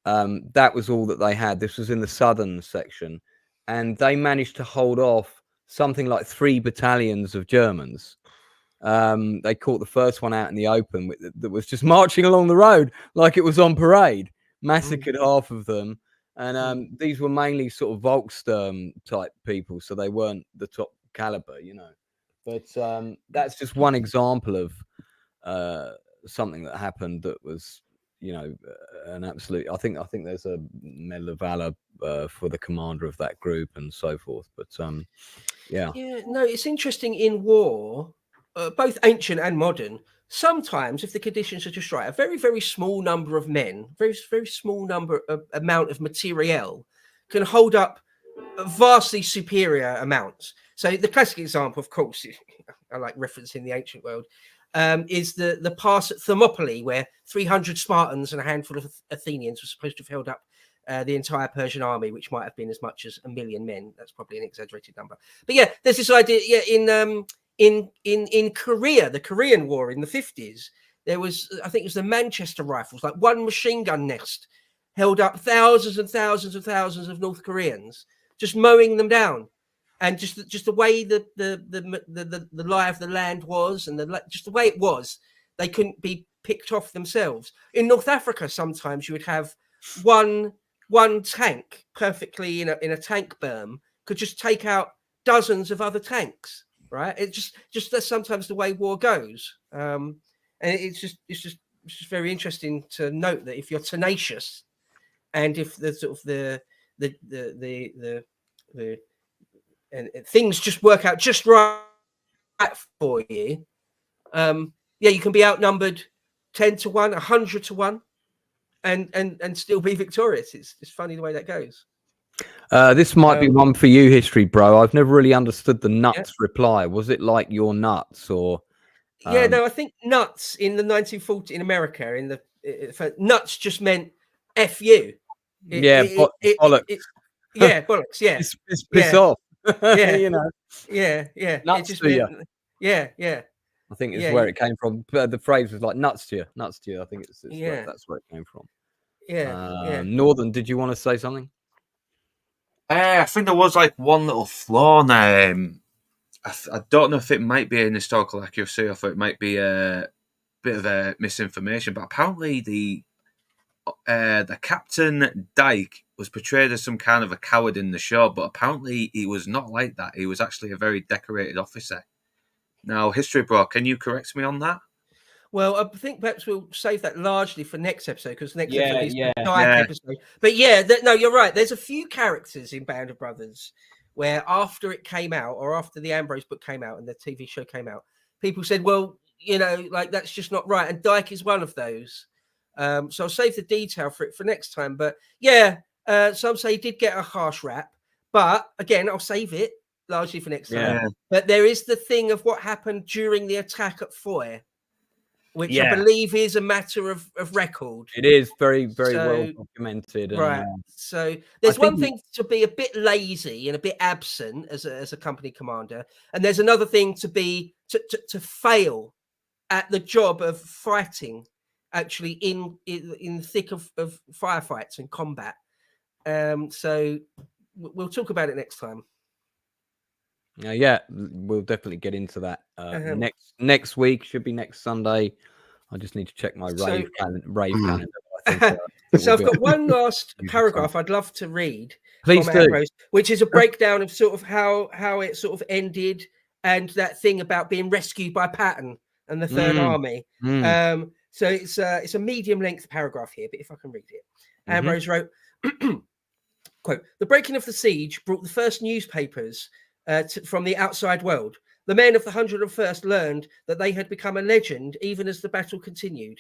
That was all that they had. This was in the southern section, and they managed to hold off something like 3 battalions of Germans. They caught the first one out in the open that was just marching along the road like it was on parade, massacred half of them, And these were mainly sort of Volksturm type people, so they weren't the top caliber, you know. But that's just one example of something that happened that was, you know, an absolute. I think there's a Medal of Valor for the commander of that group and so forth. But yeah, no, it's interesting in war, both ancient and modern. Sometimes, if the conditions are just right, a very, very small number of men, very, very small amount of materiel, can hold up vastly superior amounts. So the classic example, of course, I like referencing the ancient world, is the pass at Thermopylae, where 300 Spartans and a handful of Athenians were supposed to have held up the entire Persian army, which might have been as much as 1 million men. That's probably an exaggerated number. But yeah, there's this idea. Yeah, in Korea, the Korean War in the 50s, there was, I think it was the Manchester Rifles, like one machine gun nest held up thousands and thousands and thousands of North Koreans, just mowing them down. And just the way the lie of the land was, and just the way it was, they couldn't be picked off themselves. In North Africa, sometimes you would have one tank perfectly in a tank berm could just take out dozens of other tanks. Right? It just that's sometimes the way war goes, and it's just very interesting to note that if you're tenacious, and if the sort of the and things just work out just right for you, yeah, you can be outnumbered 10 to 1, 100 to 1, and still be victorious. It's funny the way that goes. This might be one for you, History Bro. I've never really understood the nuts reply. Was it like you're nuts or? Yeah, no, I think nuts in the 1940s in America, nuts just meant F you. Bollocks. Yeah, bollocks. Yeah, piss off. Yeah, you know. Yeah. Nuts it just to meant, you. Yeah. I think it's where it came from. The phrase was like nuts to you. I think it's yeah. that's where it came from. Yeah. Northern, did you want to say something? I think there was like one little flaw in I don't know if it might be an historical accuracy or if it might be a bit of a misinformation, but apparently the Captain Dyke was portrayed as some kind of a coward in the show, but apparently he was not like that. He was actually a very decorated officer. Now, History Bro, can you correct me on that? Well, I think perhaps we'll save that largely for next episode, because next episode is the Dyke episode. But yeah, no, you're right. There's a few characters in Band of Brothers where after it came out, or after the Ambrose book came out and the TV show came out, people said, well, you know, like that's just not right. And Dyke is one of those. So I'll save the detail for it for next time. But yeah, some say he did get a harsh rap. But again, I'll save it largely for next time. But there is the thing of what happened during the attack at Foy, which I believe is a matter of record. It is very, very well documented. Right. So there's one thing to be a bit lazy and a bit absent as a company commander, and there's another thing to be to fail at the job of fighting, actually in the thick of firefights and combat. So we'll talk about it next time. Yeah, we'll definitely get into that next week. Should be next Sunday. I just need to check my rave calendar. I think, so I've got one last paragraph I'd love to read. Please do. Ambrose, which is a breakdown of sort of how it sort of ended, and that thing about being rescued by Patton and the Third Army. So it's a medium length paragraph here, but if I can read it. Ambrose wrote, quote, "The breaking of the siege brought the first newspapers from the outside world. The men of the 101st learned that they had become a legend even as the battle continued.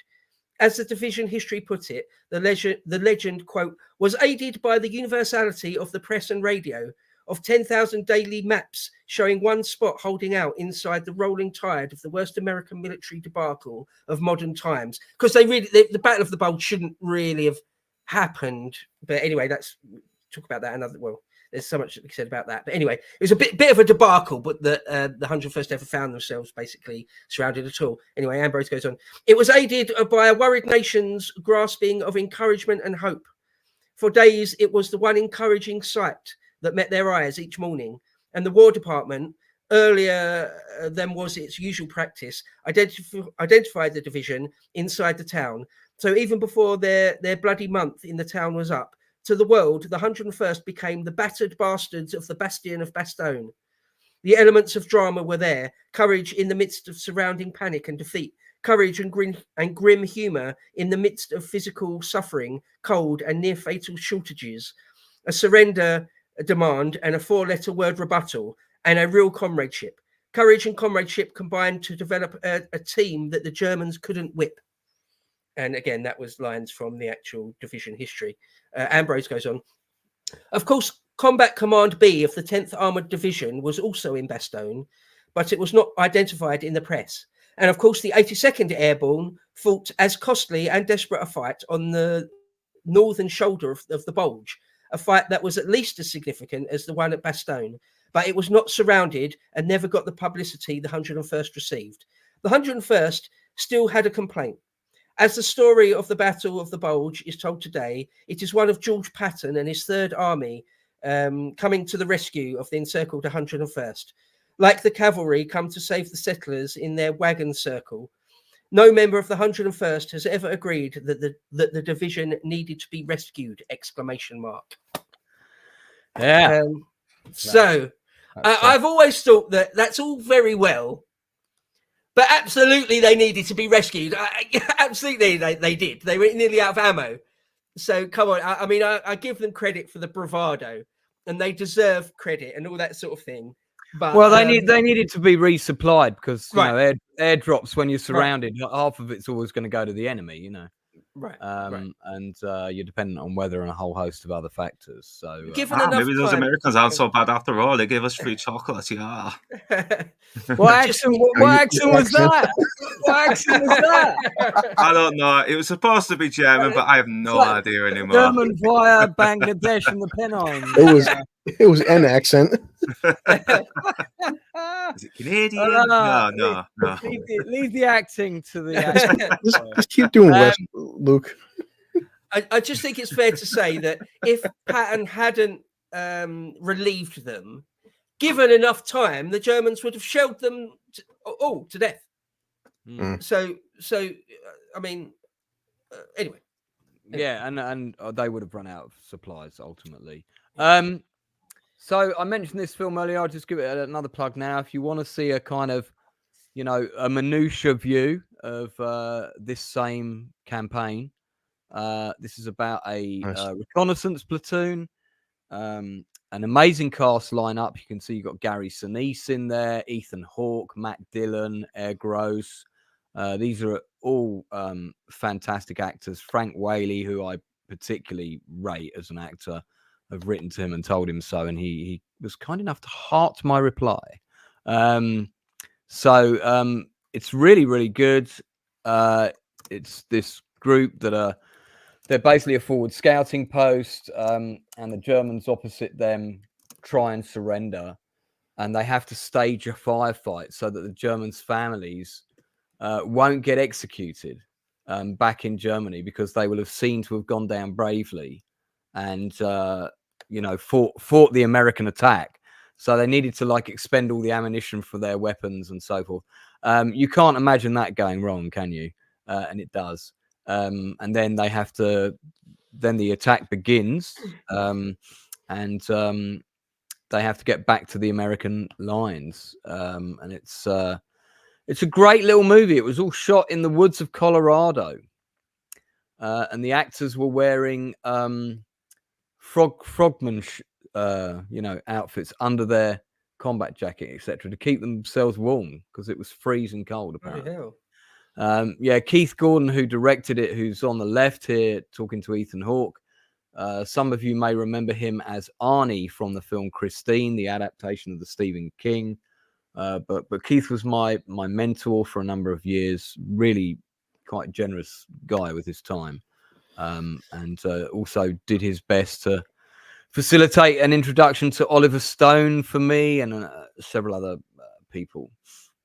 As the division history put it, the legend, quote, was aided by the universality of the press and radio, of 10,000 daily maps showing one spot holding out inside the rolling tide of the worst American military debacle of modern times." Because the Battle of the Bulge shouldn't really have happened. But anyway, talk about that another. Well, there's so much to be said about that. But anyway, it was a bit of a debacle, but the 101st ever found themselves basically surrounded at all. Anyway, Ambrose goes on. "It was aided by a worried nation's grasping of encouragement and hope. For days, it was the one encouraging sight that met their eyes each morning. And the War Department, earlier than was its usual practice, identified the division inside the town. So even before their bloody month in the town was up, to the world, the 101st became the battered bastards of the bastion of Bastogne. The elements of drama were there: courage in the midst of surrounding panic and defeat, courage and grim humour in the midst of physical suffering, cold and near fatal shortages, a surrender demand and a 4-letter word rebuttal, and a real comradeship. Courage and comradeship combined to develop a team that the Germans couldn't whip. And again, that was lines from the actual division history. Ambrose goes on. Of course, Combat Command B of the 10th Armoured Division was also in Bastogne, but it was not identified in the press. And of course, the 82nd Airborne fought as costly and desperate a fight on the northern shoulder of the Bulge, a fight that was at least as significant as the one at Bastogne, but it was not surrounded and never got the publicity the 101st received. The 101st still had a complaint. As the story of the Battle of the Bulge is told today, it is one of George Patton and his Third Army coming to the rescue of the encircled 101st. Like the cavalry come to save the settlers in their wagon circle, no member of the 101st has ever agreed that the division needed to be rescued! ! Yeah. So I've always thought that that's all very well, but absolutely they needed to be rescued. Absolutely they did. They were nearly out of ammo. So come on. I mean, I give them credit for the bravado, and they deserve credit and all that sort of thing. But well, they needed to be resupplied because you know airdrops when you're surrounded, half of it's always going to go to the enemy. You know. Right. And you're dependent on weather and a whole host of other factors. So maybe those Americans aren't so bad after all. They gave us free chocolates. Yeah. What accent was that? What accent was that? I don't know. It was supposed to be German, but I have no idea anymore. German via Bangladesh and the Pennines. It was an accent. Is it Canadian? No. Leave the acting to the accent. Just keep doing West, Luke. I just think it's fair to say that if Patton hadn't relieved them, given enough time, the Germans would have shelled them to death. So I mean, anyway. Yeah, and they would have run out of supplies ultimately. So I mentioned this film earlier. I'll just give it another plug now. If you want to see a kind of, a minutiae view of this same campaign, this is about a reconnaissance platoon. An amazing cast lineup. You can see you've got Gary Sinise in there, Ethan Hawke, Matt Dillon, Air Gross. These are all fantastic actors. Frank Whaley, who I particularly rate as an actor. I've written to him and told him so, and he was kind enough to heart my reply. So it's really, really good. It's this group that they're basically a forward scouting post, and the Germans opposite them try and surrender, and they have to stage a firefight so that the Germans' families won't get executed back in Germany, because they will have seen to have gone down bravely and fought the American attack. So they needed to expend all the ammunition for their weapons and so forth. You can't imagine that going wrong, can you? And it does. And then they have to. Then the attack begins, and they have to get back to the American lines. And it's a great little movie. It was all shot in the woods of Colorado, and the actors were wearing frogman outfits under their combat jacket, etc., to keep themselves warm because it was freezing cold apparently. Keith Gordon, who directed it, who's on the left here talking to Ethan Hawke. Some of you may remember him as Arnie from the film Christine, the adaptation of the Stephen King. But Keith was my mentor for a number of years. Really quite generous guy with his time, and also did his best to facilitate an introduction to Oliver Stone for me and several other people.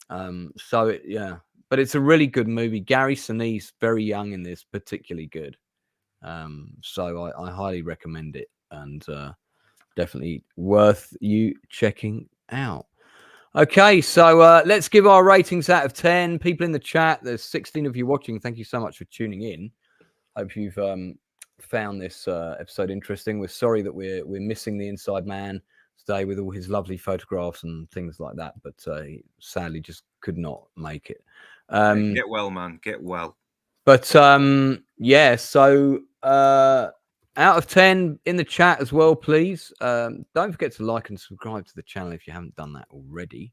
But it's a really good movie. Gary Sinise, very young in this, particularly good. So I highly recommend it, and definitely worth you checking out. Okay, so let's give our ratings out of 10. People in the chat, there's 16 of you watching. Thank you so much for tuning in. Hope you've found this episode interesting. We're sorry that we're missing the inside man today with all his lovely photographs and things like that, but he sadly just could not make it. Get well, man. Get well. But yeah, so out of 10 in the chat as well, please. Don't forget to like and subscribe to the channel if you haven't done that already.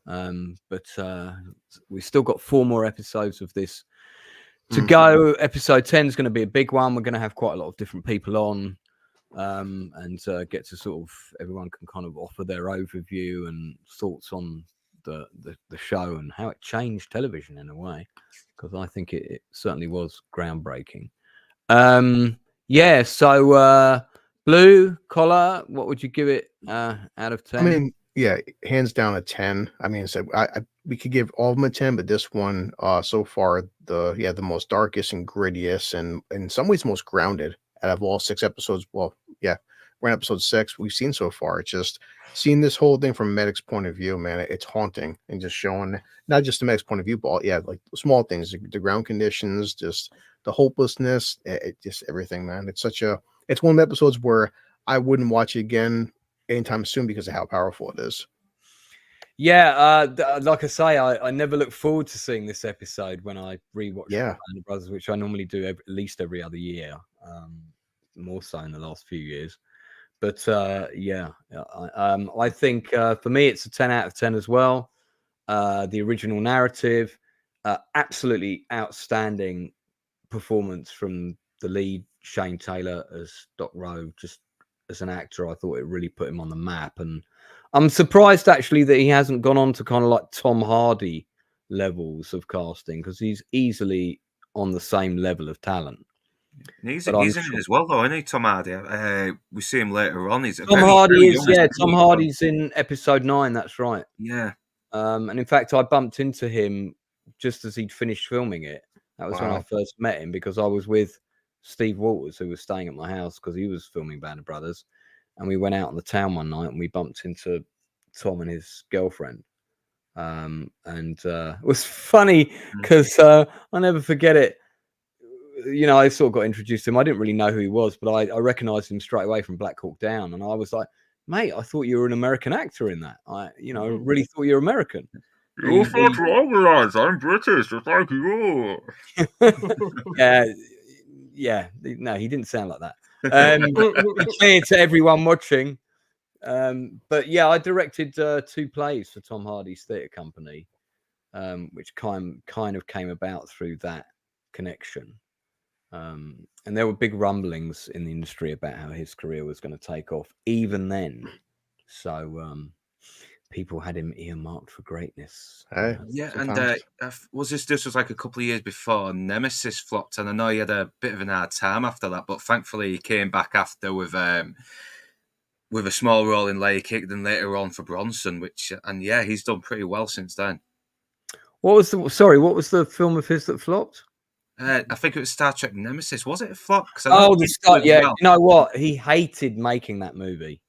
But we've still got 4 more episodes of this to go. Episode 10 is going to be a big one. We're going to have quite a lot of different people on, and get to sort of, everyone can kind of offer their overview and thoughts on the show and how it changed television in a way, because I think it certainly was groundbreaking. Yeah, so Blue Collar, what would you give it out of 10? I mean, yeah, hands down a 10. I mean, so we could give all of them a 10, but this one so far, the most darkest and grittiest and in some ways most grounded out of all 6 episodes. Well, yeah, we're in episode 6 we've seen so far. It's just seeing this whole thing from Medic's point of view, man, it's haunting, and just showing not just the Medic's point of view, but like small things, the ground conditions, just the hopelessness, just everything, man. It's one of the episodes where I wouldn't watch it again anytime soon because of how powerful it is. Yeah, like I say, I never look forward to seeing this episode when I rewatch Band of Brothers, which I normally do at least every other year, more so in the last few years. But yeah, I think for me it's a 10 out of 10 as well. The original narrative, absolutely outstanding performance from the lead, Shane Taylor as Doc Rowe. Just as an actor, I thought it really put him on the map, and I'm surprised actually that he hasn't gone on to kind of like Tom Hardy levels of casting, because he's easily on the same level of talent. He's in it as well, though, isn't he, Tom Hardy? We see him later on. Tom Hardy's in episode 9. That's right. Yeah. And in fact, I bumped into him just as he'd finished filming it. That was when I first met him, because I was with Steve Walters, who was staying at my house because he was filming Band of Brothers, and we went out on the town one night and we bumped into Tom and his girlfriend. And it was funny because I'll never forget it. You know, I sort of got introduced to him. I didn't really know who he was, but I recognized him straight away from Black Hawk Down, and I was like, "Mate, I thought you were an American actor in that. I really thought you were American." You're so globalized. I'm British, just like you. Yeah. No, he didn't sound like that. Clear to everyone watching. But yeah, I directed 2 plays for Tom Hardy's theatre company, which kind of came about through that connection. And there were big rumblings in the industry about how his career was going to take off even then. So people had him earmarked for greatness. Yeah, and was this was like a couple of years before Nemesis flopped, and I know he had a bit of an hard time after that, but thankfully he came back after with a small role in Layer Kick, then later on for Bronson, he's done pretty well since then. What was the film of his that flopped? I think it was Star Trek Nemesis. Was it a flop? The start. Yeah, you know what? He hated making that movie.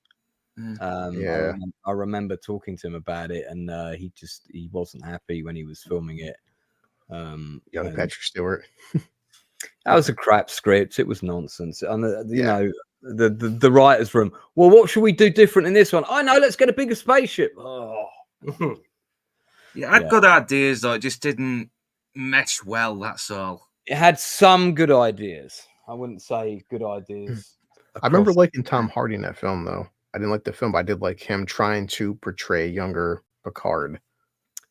I remember talking to him about it, and he wasn't happy when he was filming it. Young Patrick Stewart. That was a crap script. It was nonsense. And you know, the writers' room. Well, what should we do different in this one? I know. Let's get a bigger spaceship. Oh, yeah, I had good ideas though. It just didn't mesh well. That's all. It had some good ideas. I wouldn't say good ideas. I remember liking Tom Hardy in that film, though. I didn't like the film, but I did like him trying to portray younger Picard.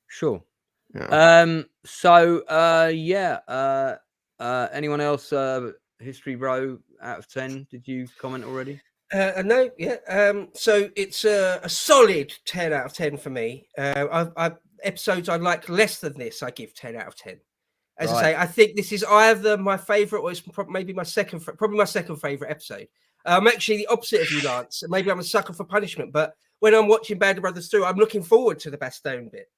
Sure. Yeah. Anyone else? History Row out of 10. Did you comment already? No, yeah. So it's a solid 10 out of 10 for me. Episodes I like less than this, I give 10 out of 10. As I say, I think this is either my favorite or it's maybe my second favorite episode. I'm actually the opposite of you, Lance. Maybe I'm a sucker for punishment, but when I'm watching Band of Brothers 2, I'm looking forward to the Bastogne bit.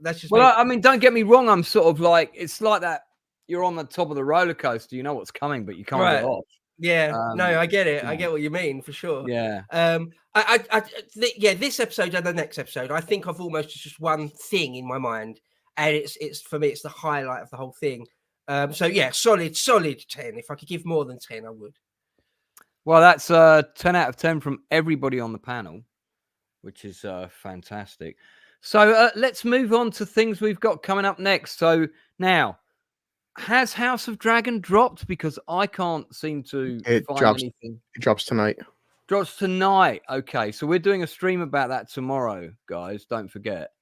That's just. Well, I mean, don't get me wrong. I'm sort of like, it's like that. You're on the top of the roller coaster. You know what's coming, but you can't get off. Yeah, no, I get it. Yeah. I get what you mean for sure. Yeah. This episode and the next episode, I think I've almost just one thing in my mind, and it's for me, it's the highlight of the whole thing. So yeah, solid 10. If I could give more than 10, I would. Well, that's 10 out of 10 from everybody on the panel, which is fantastic. So let's move on to things we've got coming up next. So now, has House of Dragon dropped? Because I can't seem to find anything. It drops tonight. Drops tonight. Okay, so we're doing a stream about that tomorrow, guys. Don't forget.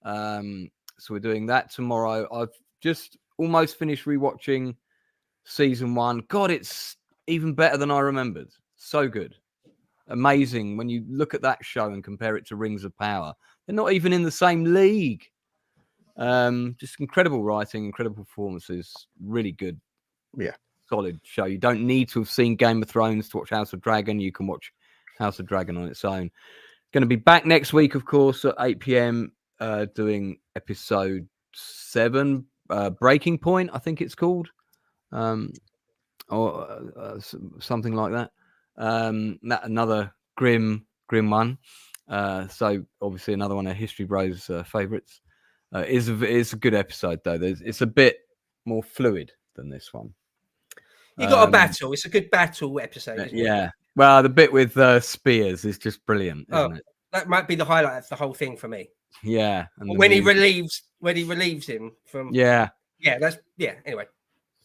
So we're doing that tomorrow. I've just almost finished rewatching season 1. God, it's even better than I remembered. So good. Amazing. When you look at that show and compare it to Rings of Power, they're not even in the same league. Just incredible writing, incredible performances. Really good. Yeah. Solid show. You don't need to have seen Game of Thrones to watch House of Dragon. You can watch House of Dragon on its own. Going to be back next week, of course, at 8 p.m. Doing episode 7, Breaking Point, I think it's called, or something like that. Another grim one. So obviously another one of History Bros' favorites. It's a good episode though. It's a bit more fluid than this one. You got a battle. It's a good battle episode. Isn't it? Well, the bit with spears is just brilliant, isn't it? That might be the highlight of the whole thing for me. Yeah, and when he relieves him from. Anyway,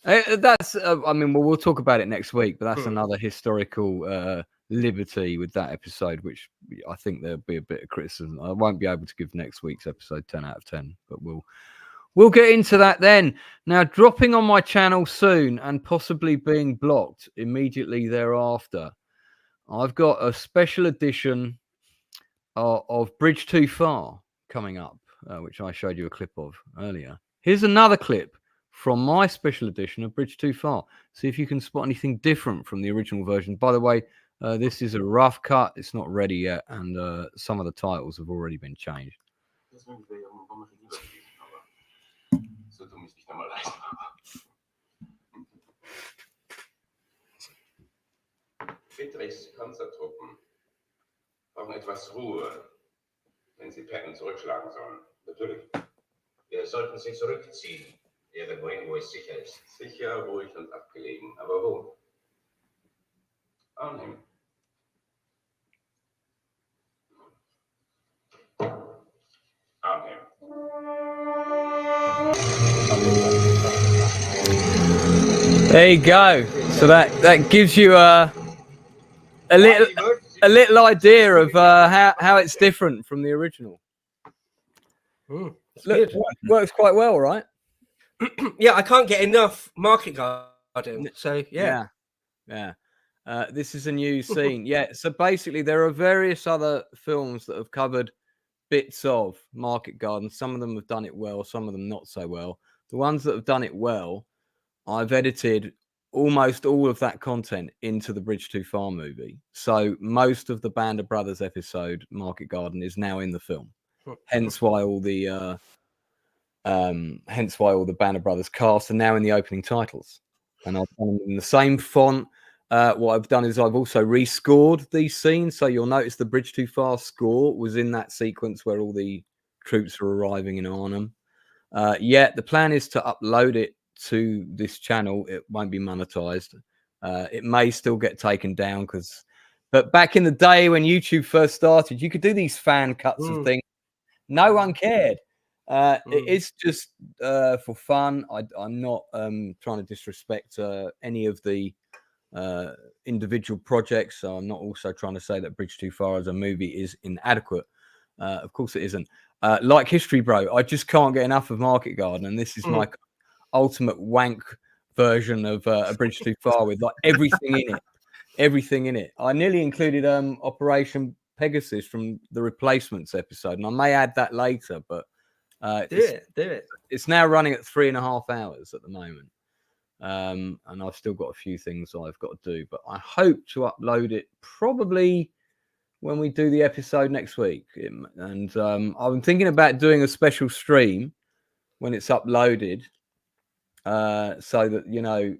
that's. I mean, we'll talk about it next week, but that's another historical liberty with that episode, which I think there'll be a bit of criticism. I won't be able to give next week's episode 10 out of 10, but we'll get into that then. Now, dropping on my channel soon and possibly being blocked immediately thereafter, I've got a special edition of Bridge Too Far coming up, which I showed you a clip of earlier. Here's another clip from my special edition of Bridge Too Far. See if you can spot anything different from the original version. By the way, this is a rough cut. It's not ready yet, and some of the titles have already been changed. Friedrichs Panzertruppen brauchen etwas Ruhe, wenn sie Petten zurückschlagen sollen. Natürlich. Wir sollten sie zurückziehen. Irgendwo hin, wo es sicher ist. Sicher, ruhig und abgelegen. Aber wo? Arnhem. Arnhem. There you go. So that gives you a little idea of how it's different from the original. Look, works quite well, right? Yeah, I can't get enough Market Garden. So yeah. This is a new scene. Yeah. So basically, there are various other films that have covered bits of Market Garden. Some of them have done it well, some of them not so well. The ones that have done it well, I've edited almost all of that content into the Bridge Too Far movie. So most of the Band of Brothers episode, Market Garden, is now in the film. Hence why all the Band of Brothers cast are now in the opening titles. And I've done them in the same font. What I've done is I've also rescored these scenes. So you'll notice the Bridge Too Far score was in that sequence where all the troops are arriving in Arnhem. The plan is to upload it to this channel. It won't be monetized. It may still get taken down but back in the day when YouTube first started, you could do these fan cuts of things. No one cared. It is just for fun. I'm not trying to disrespect any of the individual projects. So I'm not also trying to say that Bridge Too Far as a movie is inadequate. Of course it isn't. Like History Bro, I just can't get enough of Market Garden, and this is my ultimate wank version of A Bridge Too Far with like everything in it. I nearly included Operation Pegasus from the Replacements episode, and I may add that later, but do it. It's now running at 3.5 hours at the moment, and I've still got a few things I've got to do, but I hope to upload it probably when we do the episode next week. And I'm thinking about doing a special stream when it's uploaded, so that, you know,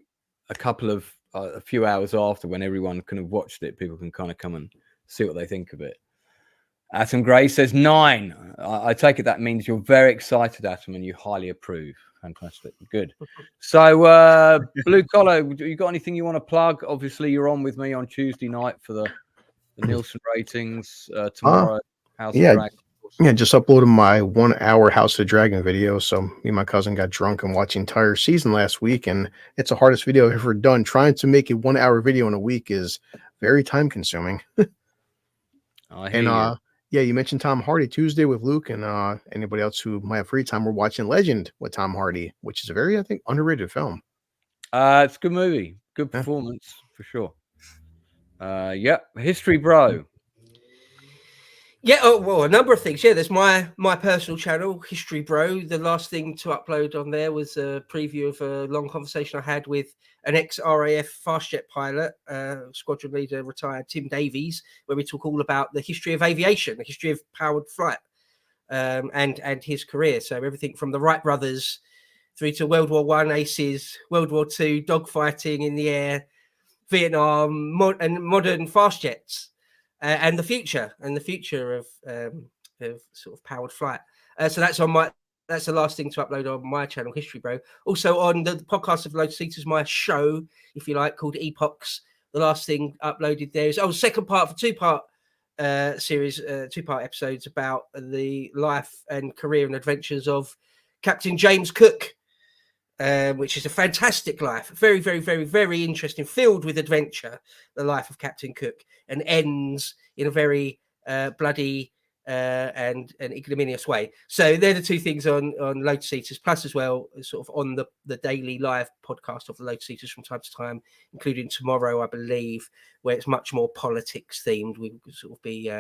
a few hours after, when everyone can have watched it, people can kind of come and see what they think of it. Atom Gray says 9. I take it that means you're very excited, Atom, and you highly approve. Fantastic. Good. So, Blue Collar, you got anything you want to plug? Obviously, you're on with me on Tuesday night for the Nielsen ratings. Tomorrow, House of Dragon. Yeah, just uploaded my 1 hour House of Dragon video. So me and my cousin got drunk and watched the entire season last week, and it's the hardest video I've ever done. Trying to make a 1 hour video in a week is very time consuming. Yeah, you mentioned Tom Hardy Tuesday with Luke, and anybody else who might have free time, we're watching Legend with Tom Hardy, which is a very, I think, underrated film. It's a good movie, good performance for sure. History Bro. Yeah, oh well, a number of things. Yeah, there's my personal channel, History Bro. The last thing to upload on there was a preview of a long conversation I had with an ex-RAF fast jet pilot, squadron leader, retired Tim Davies, where we talk all about the history of aviation, the history of powered flight, and his career. So everything from the Wright brothers through to World War I aces, World War II dogfighting in the air, Vietnam, and modern fast jets. And the future of sort of powered flight. So that's the last thing to upload on my channel, History Bro. Also on the podcast of Load Seaters, my show, if you like, called Epochs. The last thing uploaded there is second part of a two-part series, two-part episodes about the life and career and adventures of Captain James Cook, which is a fantastic life, very, very, very, very interesting, filled with adventure, the life of Captain Cook, and ends in a very bloody and ignominious way. So they're the two things on Load Seaters, plus as well, sort of on the daily live podcast of the Load Seaters from time to time, including tomorrow, I believe, where it's much more politics themed. We sort of be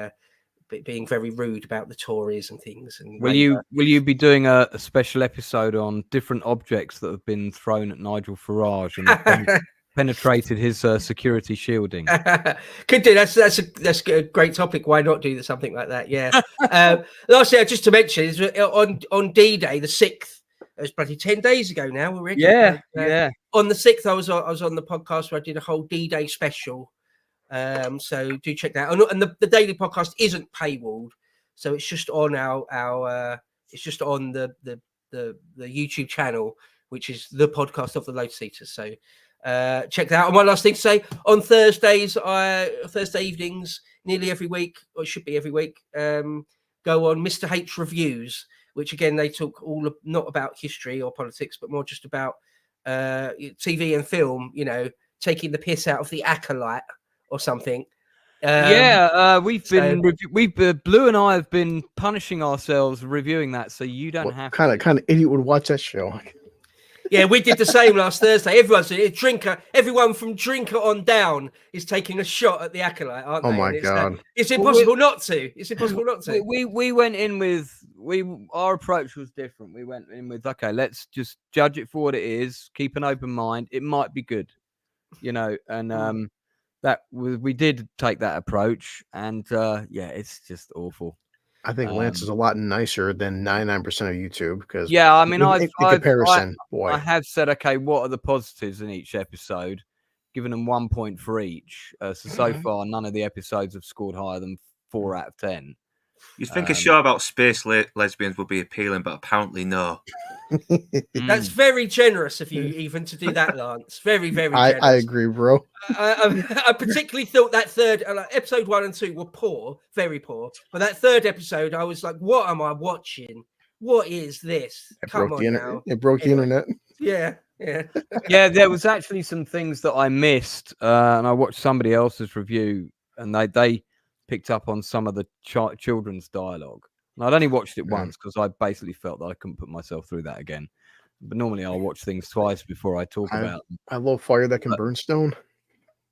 being very rude about the Tories and things. And will you be doing a special episode on different objects that have been thrown at Nigel Farage and penetrated his security shielding? Could do. That's a great topic. Why not do something like that? Yeah. Lastly, just to mention is on D-Day, the 6th. It was bloody 10 days ago now already. Yeah. On the 6th, I was on the podcast where I did a whole D-Day special. So do check that out. And the daily podcast isn't paywalled, so it's just on our it's just on the YouTube channel, which is the podcast of the Load Seaters. So check that out. And one last thing to say, on Thursday evenings, nearly every week, or it should be every week, go on Mr. H Reviews, which again they talk not about history or politics, but more just about TV and film, taking the piss out of the Acolyte or something. We've been Blue and I have been punishing ourselves reviewing that, so you don't have kind of idiot would watch that show. Yeah, we did the same last Thursday. Everyone from Drinker on down is taking a shot at the Acolyte, aren't they? Oh my god! It's impossible not to. It's impossible not to. We went in with our approach was different. We went in with, okay, let's just judge it for what it is. Keep an open mind. It might be good, and that we did take that approach, and it's just awful. I think Lance is a lot nicer than 99% of YouTube because I mean, in comparison, I have said, okay, what are the positives in each episode? Given them 1 point for each. So far, none of the episodes have scored higher than 4 out of 10. You'd think a show about space lesbians would be appealing, but apparently no. That's very generous of you, even to do that, Lance. Very, very generous. I agree, bro. I particularly thought that third episode 1 and 2 were poor, very poor. But that third episode, I was like, "What am I watching? What is this?" It broke the internet. Yeah. Yeah, there was actually some things that I missed, and I watched somebody else's review, and they picked up on some of the children's dialogue. And I'd only watched it once because I basically felt that I couldn't put myself through that again. But normally I'll watch things twice before I talk about them. I love fire that can burn stone.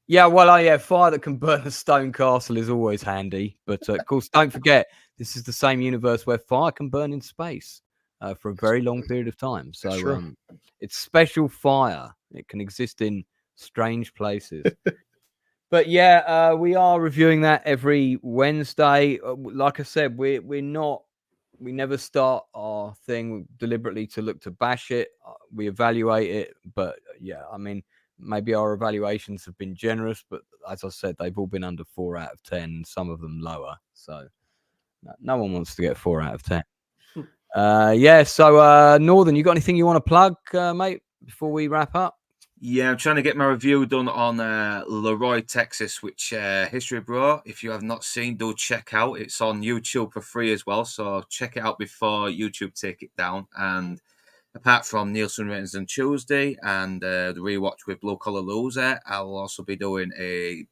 Yeah, well, fire that can burn a stone castle is always handy. But of course, don't forget, this is the same universe where fire can burn in space for a very long period of time. So it's special fire. It can exist in strange places. But we are reviewing that every Wednesday. Like I said, we never start our thing deliberately to look to bash it. We evaluate it, but I mean, maybe our evaluations have been generous, but as I said, they've all been under 4 out of 10, some of them lower. So No one wants to get 4 out of 10. Yeah. So, Northern, you got anything you want to plug, mate, before we wrap up? Yeah, I'm trying to get my review done on Leroy, Texas, which History Bro, if you have not seen, do check out. It's on YouTube for free as well, so check it out before YouTube take it down. And apart from Nielsen ratings on Tuesday and the rewatch with Blue Collar Loser, I'll also be doing a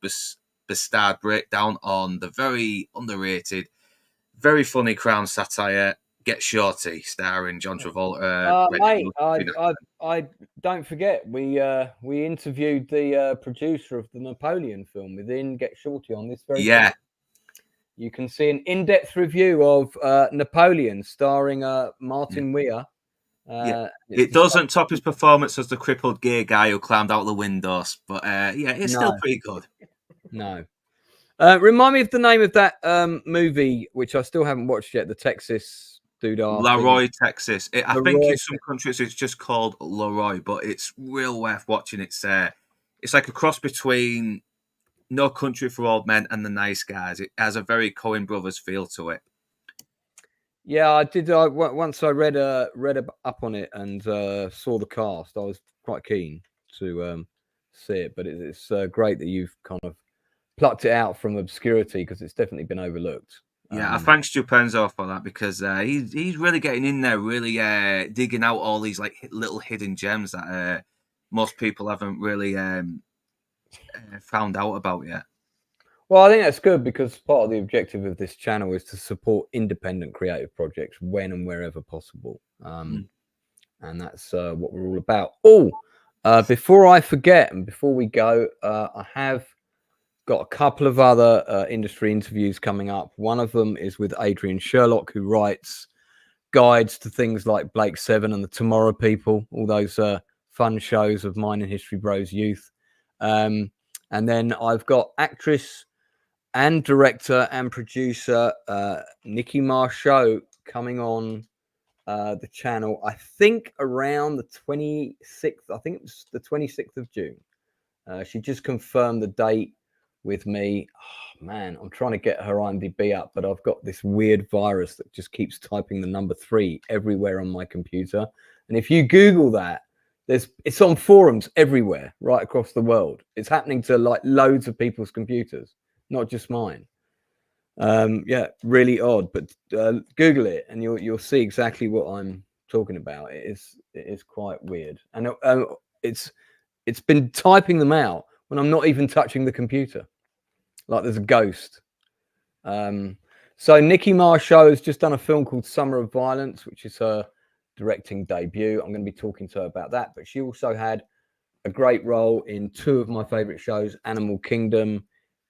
Bastard breakdown on the very underrated, very funny crime satire Get Shorty, starring John Travolta. Mate, I don't forget we interviewed the producer of the Napoleon film within Get Shorty on this very yeah. film. You can see an in-depth review of Napoleon starring Martin Weir. It doesn't top his performance as the crippled gay guy who climbed out the windows, but it's still pretty good. No. Remind me of the name of that movie, which I still haven't watched yet, the Texas Doodah. Leroy, Texas. I think in some countries it's just called Leroy, but it's real worth watching. It's like a cross between No Country for Old Men and The Nice Guys. It has a very Coen Brothers feel to it. Yeah, I did. Once I read up on it and saw the cast, I was quite keen to see it. But it's great that you've kind of plucked it out from obscurity because it's definitely been overlooked. Yeah, I thank Stu Penzo for that because he's really getting in there, really digging out all these like little hidden gems that most people haven't really found out about yet. Well, I think that's good because part of the objective of this channel is to support independent creative projects when and wherever possible. And that's what we're all about. Before I forget and before we go, I have got a couple of other industry interviews coming up. One of them is with Adrian Sherlock, who writes guides to things like Blake Seven and the Tomorrow People, all those fun shows of mine and History Bros youth. And then I've got actress and director and producer Nikki Marshall coming on the channel, I think around the 26th. I think it was the 26th of June. She just confirmed the date with me. Oh, man, I'm trying to get her IMDb up, but I've got this weird virus that just keeps typing the number 3 everywhere on my computer. And if you Google that, it's on forums everywhere, right across the world. It's happening to like loads of people's computers, not just mine. Yeah, really odd, but Google it and you'll see exactly what I'm talking about. It is quite weird, and it's been typing them out when I'm not even touching the computer, like there's a ghost. So Nikki Marshall has just done a film called Summer of Violence, which is her directing debut. I'm going to be talking to her about that, but she also had a great role in 2 of my favorite shows, Animal Kingdom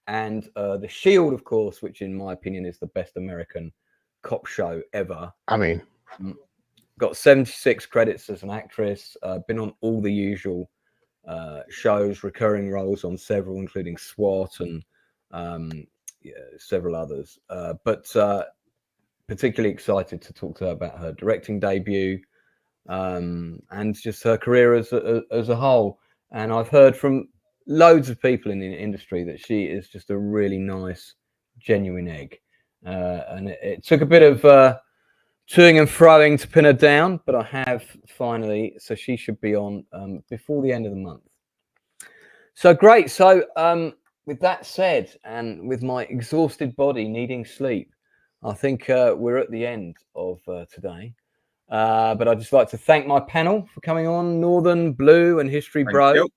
and The Shield, of course, which in my opinion is the best American cop show ever. I mean, got 76 credits as an actress, been on all the usual shows, recurring roles on several, including SWAT and several others. But particularly excited to talk to her about her directing debut and just her career as a whole. And I've heard from loads of people in the industry that she is just a really nice, genuine egg. And it took a bit of toing and froing to pin her down, but I have finally. So she should be on before the end of the month. So great. So with that said, and with my exhausted body needing sleep, I think we're at the end of today. But I'd just like to thank my panel for coming on, Northern, Blue, and History Bro.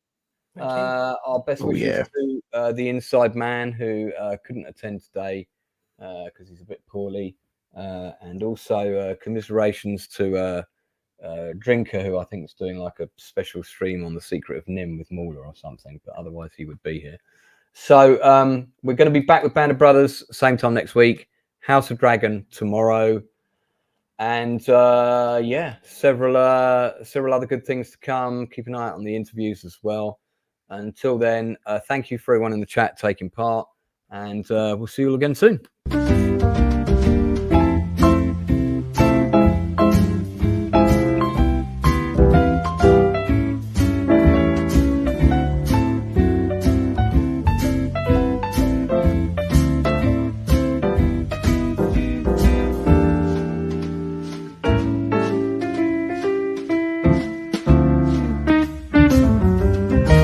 Our best wishes to the Inside Man, who couldn't attend today because he's a bit poorly, and also commiserations to Drinker, who I think is doing like a special stream on The Secret of Nim with Mauler or something, but otherwise he would be here. So we're going to be back with Band of Brothers same time next week, House of Dragon tomorrow, and yeah, several other good things to come. Keep an eye out on the interviews as well. Until then, thank you for everyone in the chat taking part, and we'll see you all again soon.